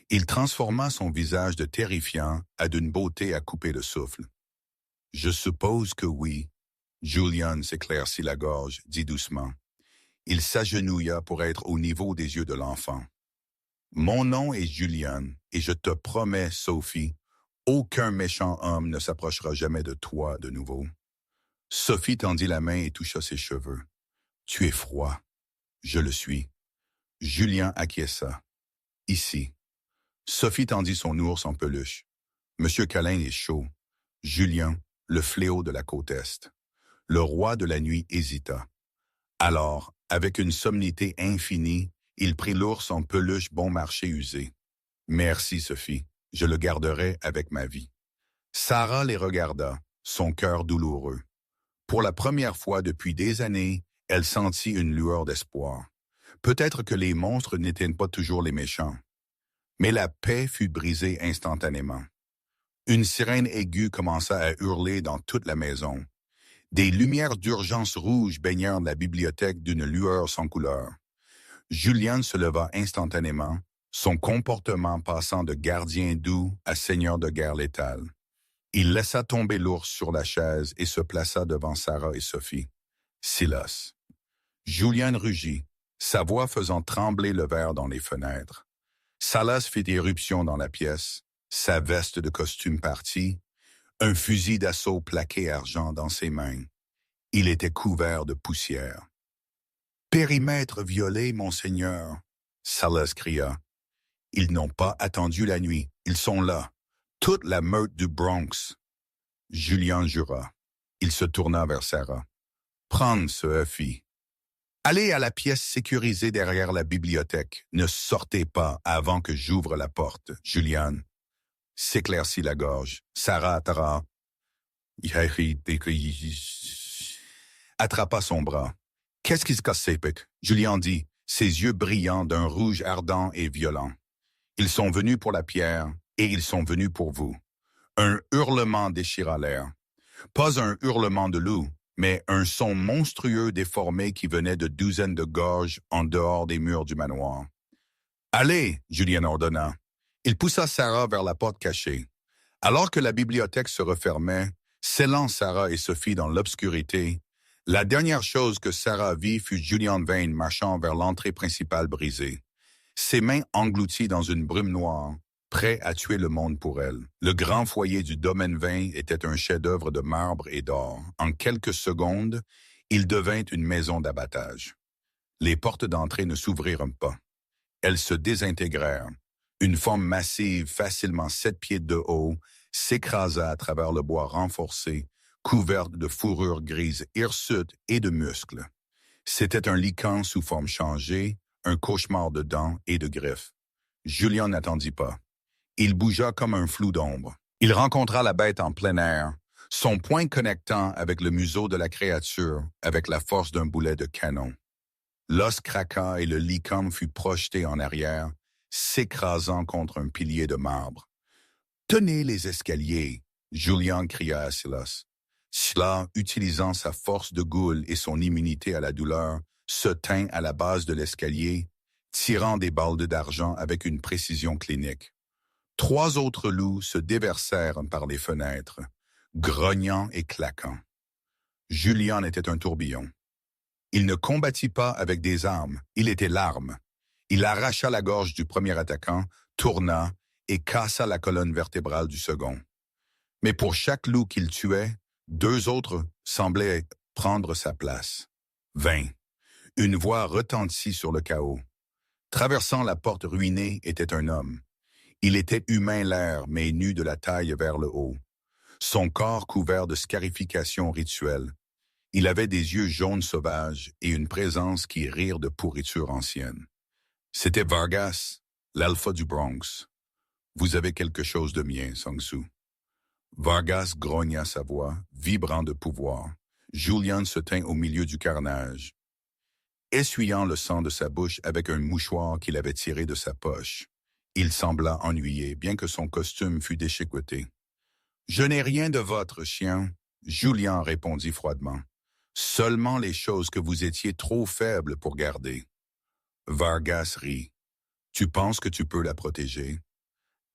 Il transforma son visage de terrifiant à d'une beauté à couper le souffle. « Je suppose que oui. » Julien s'éclaircit la gorge, dit doucement. Il s'agenouilla pour être au niveau des yeux de l'enfant. « Mon nom est Julien, et je te promets, Sophie, aucun méchant homme ne s'approchera jamais de toi de nouveau. » Sophie tendit la main et toucha ses cheveux. « Tu es froid. » « Je le suis. » Julien acquiesça. « Ici. » Sophie tendit son ours en peluche. « Monsieur Câlin est chaud. » Julien, le fléau de la côte Est. Le roi de la nuit hésita. Alors, avec une sommité infinie, il prit l'ours en peluche bon marché usé. « Merci, Sophie. Je le garderai avec ma vie. » Sarah les regarda, son cœur douloureux. Pour la première fois depuis des années, elle sentit une lueur d'espoir. Peut-être que les monstres n'étaient pas toujours les méchants. Mais la paix fut brisée instantanément. Une sirène aiguë commença à hurler dans toute la maison. Des lumières d'urgence rouges baignèrent la bibliothèque d'une lueur sans couleur. Julien se leva instantanément, son comportement passant de gardien doux à seigneur de guerre létal. Il laissa tomber l'ours sur la chaise et se plaça devant Sarah et Sophie. Silas. Julien rugit, sa voix faisant trembler le verre dans les fenêtres. Salas fit éruption dans la pièce, sa veste de costume partie, un fusil d'assaut plaqué argent dans ses mains. Il était couvert de poussière. « Périmètre violé, monseigneur !» Salas cria. « Ils n'ont pas attendu la nuit. Ils sont là. Toute la meute du Bronx. » Julian jura. Il se tourna vers Sarah. « Prends ce Huffy. Allez à la pièce sécurisée derrière la bibliothèque. Ne sortez pas avant que j'ouvre la porte. » Julian s'éclaircit la gorge. Sarah attrapa son bras. « Qu'est-ce qui se casse, Pic ?» Julian dit, ses yeux brillants d'un rouge ardent et violent. « Ils sont venus pour la pierre, et ils sont venus pour vous. » Un hurlement déchira l'air. Pas un hurlement de loup, mais un son monstrueux déformé qui venait de douzaines de gorges en dehors des murs du manoir. « Allez !» Julian ordonna. Il poussa Sarah vers la porte cachée. Alors que la bibliothèque se refermait, scellant Sarah et Sophie dans l'obscurité, la dernière chose que Sarah vit fut Julian Vane marchant vers l'entrée principale brisée, ses mains englouties dans une brume noire, prêt à tuer le monde pour elle. Le grand foyer du domaine Vane était un chef-d'œuvre de marbre et d'or. En quelques secondes, il devint une maison d'abattage. Les portes d'entrée ne s'ouvrirent pas. Elles se désintégrèrent. Une forme massive, facilement 7 pieds de haut, s'écrasa à travers le bois renforcé, couverte de fourrure grise hirsute et de muscles. C'était un lichen sous forme changée, un cauchemar de dents et de griffes. Julian n'attendit pas. Il bougea comme un flou d'ombre. Il rencontra la bête en plein air, son poing connectant avec le museau de la créature avec la force d'un boulet de canon. L'os craqua et le lichen fut projeté en arrière, s'écrasant contre un pilier de marbre. « Tenez les escaliers !» Julian cria à Silas. Cela, utilisant sa force de goule et son immunité à la douleur, se tint à la base de l'escalier, tirant des balles d'argent avec une précision clinique. 3 autres loups se déversèrent par les fenêtres, grognant et claquant. Julian était un tourbillon. Il ne combattit pas avec des armes, il était l'arme. Il arracha la gorge du premier attaquant, tourna et cassa la colonne vertébrale du second. Mais pour chaque loup qu'il tuait, 2 autres semblaient prendre sa place. 20. Une voix retentit sur le chaos. Traversant la porte ruinée était un homme. Il était humain l'air, mais nu de la taille vers le haut. Son corps couvert de scarifications rituelles. Il avait des yeux jaunes sauvages et une présence qui rirent de pourriture ancienne. C'était Vargas, l'alpha du Bronx. « Vous avez quelque chose de mien, Sang-Soo. » Vargas grogna sa voix, vibrant de pouvoir. Julian se tint au milieu du carnage, essuyant le sang de sa bouche avec un mouchoir qu'il avait tiré de sa poche. Il sembla ennuyé, bien que son costume fût déchiqueté. « Je n'ai rien de votre, chien. » Julian répondit froidement. « Seulement les choses que vous étiez trop faible pour garder. » Vargas rit. « Tu penses que tu peux la protéger?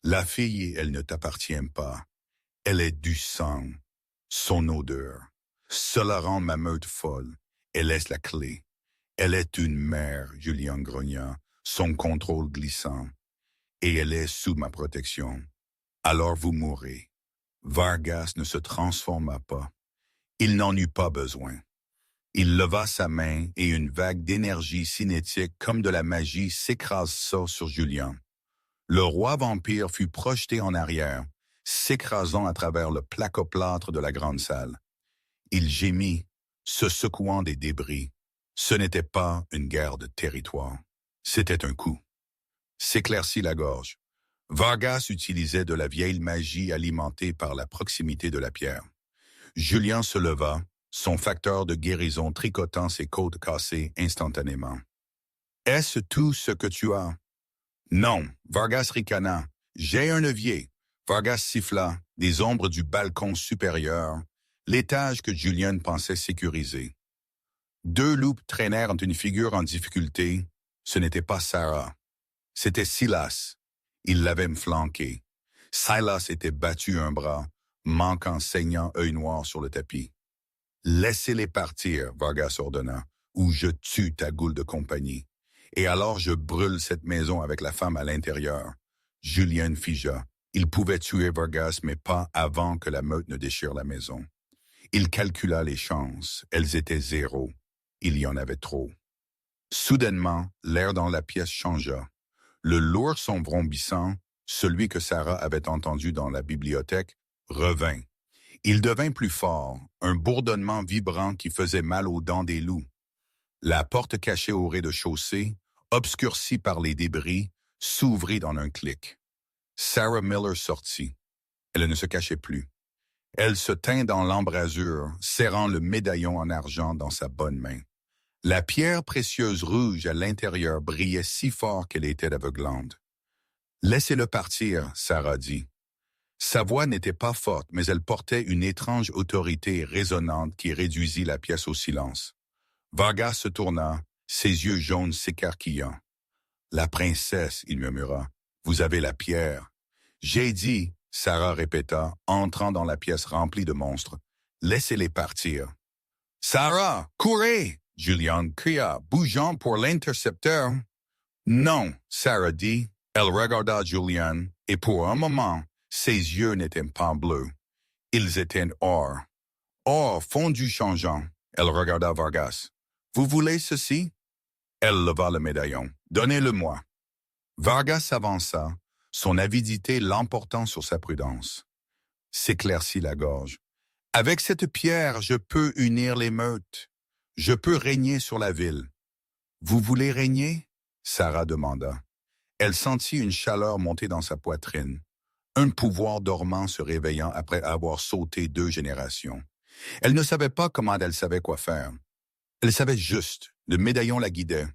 La fille, elle ne t'appartient pas. Elle est du sang. Son odeur. Cela rend ma meute folle. Elle est la clé. Elle est une mère, Julian grogna, son contrôle glissant. Et elle est sous ma protection. Alors vous mourrez. » Vargas ne se transforma pas. Il n'en eut pas besoin. Il leva sa main et une vague d'énergie cinétique comme de la magie s'écrasa sur Julian. Le roi vampire fut projeté en arrière, s'écrasant à travers le placoplâtre de la grande salle. Il gémit, se secouant des débris. Ce n'était pas une guerre de territoire. C'était un coup. S'éclaircit la gorge. Vargas utilisait de la vieille magie alimentée par la proximité de la pierre. Julian se leva, son facteur de guérison tricotant ses côtes cassées instantanément. « Est-ce tout ce que tu as? » « Non. » Vargas ricana. « J'ai un levier. » Vargas siffla, des ombres du balcon supérieur, l'étage que Julian pensait sécuriser. 2 loups traînèrent une figure en difficulté. Ce n'était pas Sarah. C'était Silas. Il l'avait flanqué. Silas était battu un bras, manquant saignant œil noir sur le tapis. « Laissez-les partir, » Vargas ordonna, « ou je tue ta goule de compagnie. Et alors je brûle cette maison avec la femme à l'intérieur. » Julian figea. Il pouvait tuer Vargas, mais pas avant que la meute ne déchire la maison. Il calcula les chances. Elles étaient 0. Il y en avait trop. Soudainement, l'air dans la pièce changea. Le lourd son vrombissant, celui que Sarah avait entendu dans la bibliothèque, revint. Il devint plus fort, un bourdonnement vibrant qui faisait mal aux dents des loups. La porte cachée au rez-de-chaussée, obscurcie par les débris, s'ouvrit en un clic. Sarah Miller sortit. Elle ne se cachait plus. Elle se tint dans l'embrasure, serrant le médaillon en argent dans sa bonne main. La pierre précieuse rouge à l'intérieur brillait si fort qu'elle était aveuglante. « Laissez-le partir, » Sarah dit. Sa voix n'était pas forte, mais elle portait une étrange autorité résonnante qui réduisit la pièce au silence. Vargas se tourna, ses yeux jaunes s'écarquillant. « La princesse, » il murmura, « vous avez la pierre. »« J'ai dit, » Sarah répéta, entrant dans la pièce remplie de monstres. « Laissez-les partir. »« Sarah, courez !» Julian cria, bougeant pour l'intercepteur. « Non, » Sarah dit. Elle regarda Julian, et pour un moment, ses yeux n'étaient pas bleus. Ils étaient or. Or fondu changeant. Elle regarda Vargas. « Vous voulez ceci ?» Elle leva le médaillon. « Donnez-le-moi. » Vargas s'avança, son avidité l'emportant sur sa prudence. S'éclaircit la gorge. « Avec cette pierre, je peux unir les meutes. Je peux régner sur la ville. »« Vous voulez régner ?» Sarah demanda. Elle sentit une chaleur monter dans sa poitrine, un pouvoir dormant se réveillant après avoir sauté 2 générations. Elle ne savait pas comment elle savait quoi faire. Elle savait juste, le médaillon la guidait.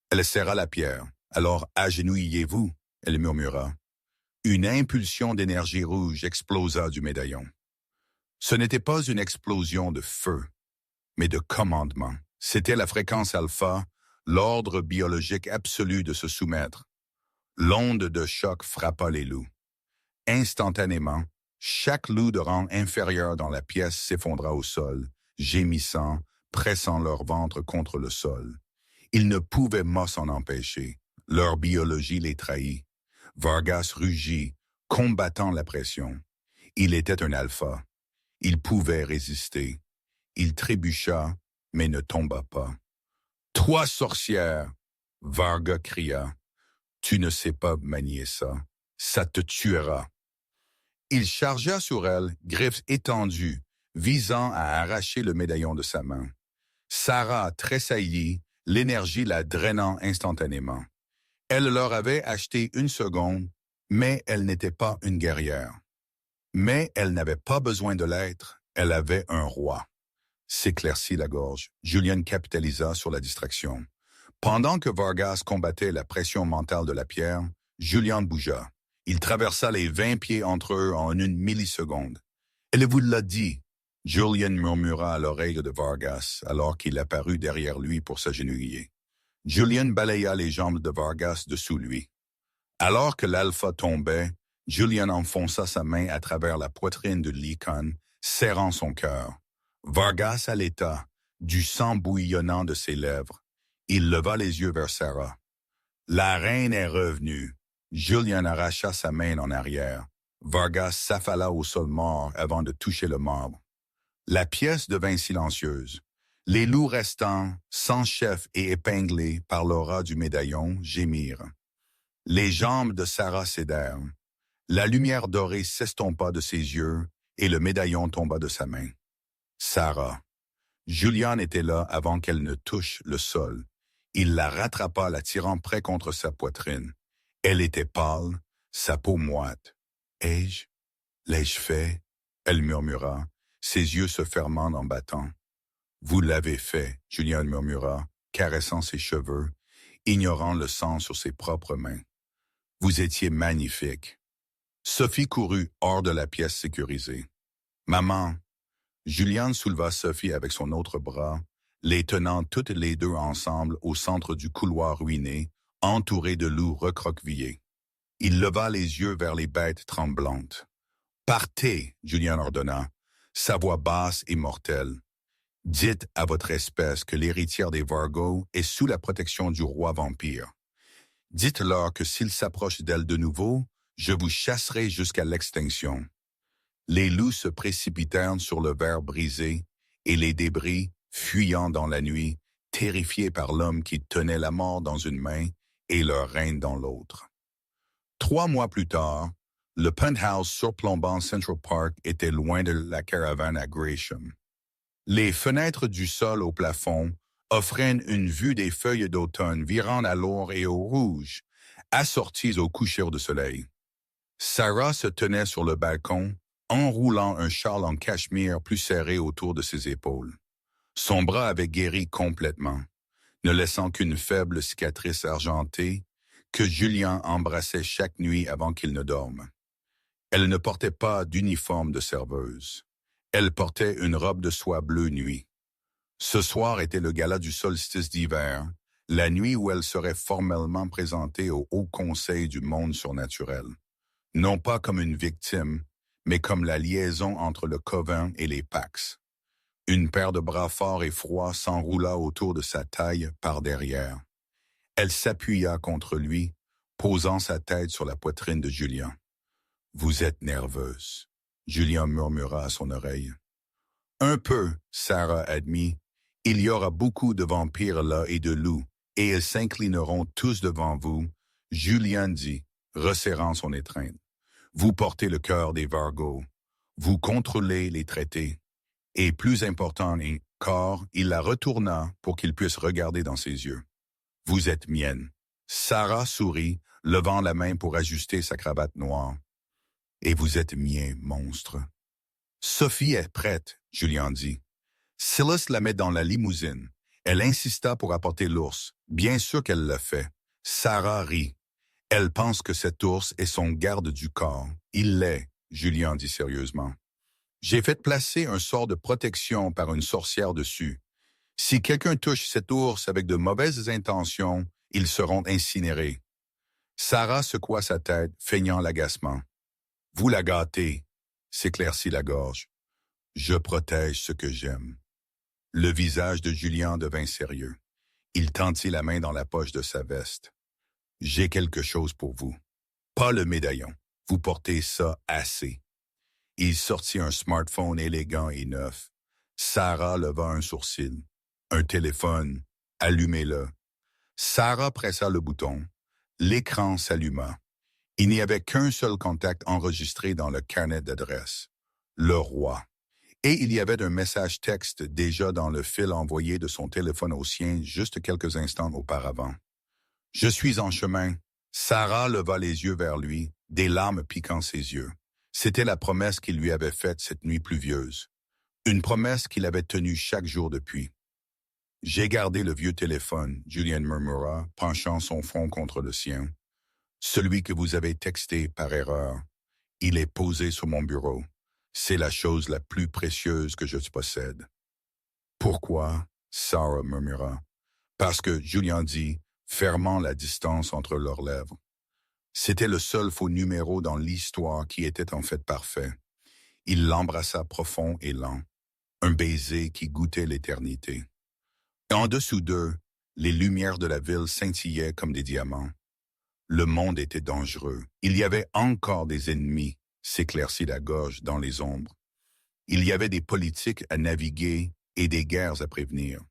Elle serra la pierre. « Alors agenouillez-vous » elle murmura. Une impulsion d'énergie rouge explosa du médaillon. Ce n'était pas une explosion de feu, mais de commandement. C'était la fréquence alpha, l'ordre biologique absolu de se soumettre. L'onde de choc frappa les loups. Instantanément, chaque loup de rang inférieur dans la pièce s'effondra au sol, gémissant, pressant leur ventre contre le sol. Ils ne pouvaient pas s'en empêcher. Leur biologie les trahit. Vargas rugit, combattant la pression. Il était un alpha. Il pouvait résister. Il trébucha, mais ne tomba pas. « Toi, sorcière !» Vargas cria. « Tu ne sais pas manier ça. Ça te tuera. » Il chargea sur elle, griffes étendues, visant à arracher le médaillon de sa main. Sarah tressaillit, l'énergie la drainant instantanément. Elle leur avait acheté 1 seconde, mais elle n'était pas une guerrière. Mais elle n'avait pas besoin de l'être, elle avait un roi. S'éclaircit la gorge. Julian capitalisa sur la distraction. Pendant que Vargas combattait la pression mentale de la pierre, Julian bougea. Il traversa les 20 pieds entre eux en 1 milliseconde. « Elle vous l'a dit !» Julian murmura à l'oreille de Vargas alors qu'il apparut derrière lui pour s'agenouiller. Julian balaya les jambes de Vargas dessous lui. Alors que l'alpha tombait, Julian enfonça sa main à travers la poitrine de Lycan, serrant son cœur. Vargas allaita, du sang bouillonnant de ses lèvres. Il leva les yeux vers Sarah. « La reine est revenue. » Julian arracha sa main en arrière. Vargas s'affala au sol mort avant de toucher le marbre. La pièce devint silencieuse. Les loups restants, sans chef et épinglés par l'aura du médaillon, gémirent. Les jambes de Sarah cédèrent. La lumière dorée s'estompa de ses yeux et le médaillon tomba de sa main. Sarah. Julian était là avant qu'elle ne touche le sol. Il la rattrapa, la tirant près contre sa poitrine. Elle était pâle, sa peau moite. « Ai-je? L'ai-je fait? » Elle murmura, ses yeux se fermant en battant. « Vous l'avez fait, » Julian murmura, caressant ses cheveux, ignorant le sang sur ses propres mains. « Vous étiez magnifique. » Sophie courut hors de la pièce sécurisée. « Maman !» Julian souleva Sophie avec son autre bras, les tenant toutes les 2 ensemble au centre du couloir ruiné, entouré de loups recroquevillés. Il leva les yeux vers les bêtes tremblantes. « Partez !» Julian ordonna, sa voix basse et mortelle. « Dites à votre espèce que l'héritière des Vargo est sous la protection du roi vampire. Dites-leur que s'ils s'approchent d'elle de nouveau, je vous chasserai jusqu'à l'extinction. » Les loups se précipitèrent sur le verre brisé et les débris, fuyant dans la nuit, terrifiés par l'homme qui tenait la mort dans une main et leur règne dans l'autre. 3 mois plus tard, le penthouse surplombant Central Park était loin de la caravane à Gresham. Les fenêtres du sol au plafond offraient une vue des feuilles d'automne virant à l'or et au rouge, assorties au coucher de soleil. Sarah se tenait sur le balcon, enroulant un châle en cachemire plus serré autour de ses épaules. Son bras avait guéri complètement, ne laissant qu'une faible cicatrice argentée que Julien embrassait chaque nuit avant qu'il ne dorme. Elle ne portait pas d'uniforme de serveuse. Elle portait une robe de soie bleue nuit. Ce soir était le gala du solstice d'hiver, la nuit où elle serait formellement présentée au Haut Conseil du monde surnaturel. Non pas comme une victime, mais comme la liaison entre le Coven et les Pax. Une paire de bras forts et froids s'enroula autour de sa taille par derrière. Elle s'appuya contre lui, posant sa tête sur la poitrine de Julien. « Vous êtes nerveuse », Julien murmura à son oreille. « Un peu, » Sarah admit. « Il y aura beaucoup de vampires là et de loups, et ils s'inclineront tous devant vous. » Julien dit, resserrant son étreinte. « Vous portez le cœur des Vargos. Vous contrôlez les traités. » Et plus important encore, il la retourna pour qu'il puisse regarder dans ses yeux. « Vous êtes mienne. » Sarah sourit, levant la main pour ajuster sa cravate noire. « Et vous êtes mien, monstre. » « Sophie est prête, » Julien dit. Silas la met dans la limousine. Elle insista pour apporter l'ours. Bien sûr qu'elle l'a fait. Sarah rit. Elle pense que cet ours est son garde du corps. Il l'est, Julien dit sérieusement. J'ai fait placer un sort de protection par une sorcière dessus. Si quelqu'un touche cet ours avec de mauvaises intentions, ils seront incinérés. Sarah secoua sa tête, feignant l'agacement. Vous la gâtez, s'éclaircit la gorge. Je protège ce que j'aime. Le visage de Julien devint sérieux. Il tendit la main dans la poche de sa veste. J'ai quelque chose pour vous. Pas le médaillon. Vous portez ça assez. Il sortit un smartphone élégant et neuf. Sarah leva un sourcil. Un téléphone. Allumez-le. Sarah pressa le bouton. L'écran s'alluma. Il n'y avait qu'un seul contact enregistré dans le carnet d'adresse. Le roi. Et il y avait un message texte déjà dans le fil envoyé de son téléphone au sien juste quelques instants auparavant. « Je suis en chemin. » Sarah leva les yeux vers lui, des larmes piquant ses yeux. C'était la promesse qu'il lui avait faite cette nuit pluvieuse. Une promesse qu'il avait tenue chaque jour depuis. « J'ai gardé le vieux téléphone, » Julien murmura, penchant son front contre le sien. « Celui que vous avez texté par erreur. Il est posé sur mon bureau. C'est la chose la plus précieuse que je possède. »« Pourquoi ?» Sarah murmura. « Parce que, » Julien dit, fermant la distance entre leurs lèvres. C'était le seul faux numéro dans l'histoire qui était en fait parfait. Il l'embrassa profond et lent, un baiser qui goûtait l'éternité. En dessous d'eux, les lumières de la ville scintillaient comme des diamants. Le monde était dangereux. Il y avait encore des ennemis, s'éclaircit la gorge dans les ombres. Il y avait des politiques à naviguer et des guerres à prévenir.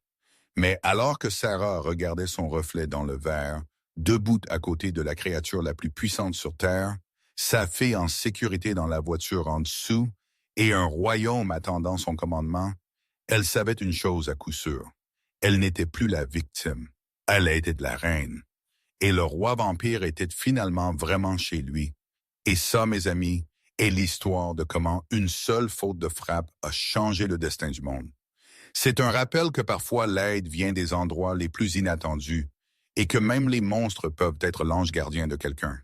Mais alors que Sarah regardait son reflet dans le verre, debout à côté de la créature la plus puissante sur Terre, sa fille en sécurité dans la voiture en dessous et un royaume attendant son commandement, elle savait une chose à coup sûr. Elle n'était plus la victime. Elle était la reine. Et le roi vampire était finalement vraiment chez lui. Et ça, mes amis, est l'histoire de comment une seule faute de frappe a changé le destin du monde. C'est un rappel que parfois l'aide vient des endroits les plus inattendus et que même les monstres peuvent être l'ange gardien de quelqu'un.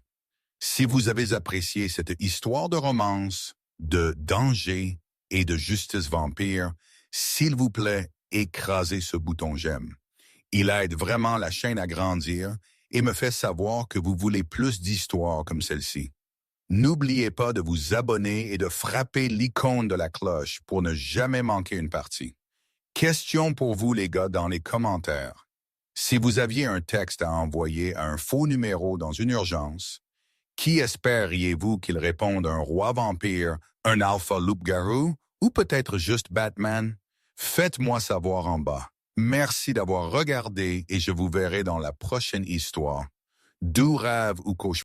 Si vous avez apprécié cette histoire de romance, de danger et de justice vampire, s'il vous plaît, écrasez ce bouton j'aime. Il aide vraiment la chaîne à grandir et me fait savoir que vous voulez plus d'histoires comme celle-ci. N'oubliez pas de vous abonner et de frapper l'icône de la cloche pour ne jamais manquer une partie. Question pour vous les gars dans les commentaires. Si vous aviez un texte à envoyer à un faux numéro dans une urgence, Qui espériez-vous qu'il réponde un roi vampire, un alpha loup-garou ou peut-être juste Batman? Faites-moi savoir en bas. Merci d'avoir regardé et je vous verrai dans la prochaine histoire. Doux rêve ou cauchemar.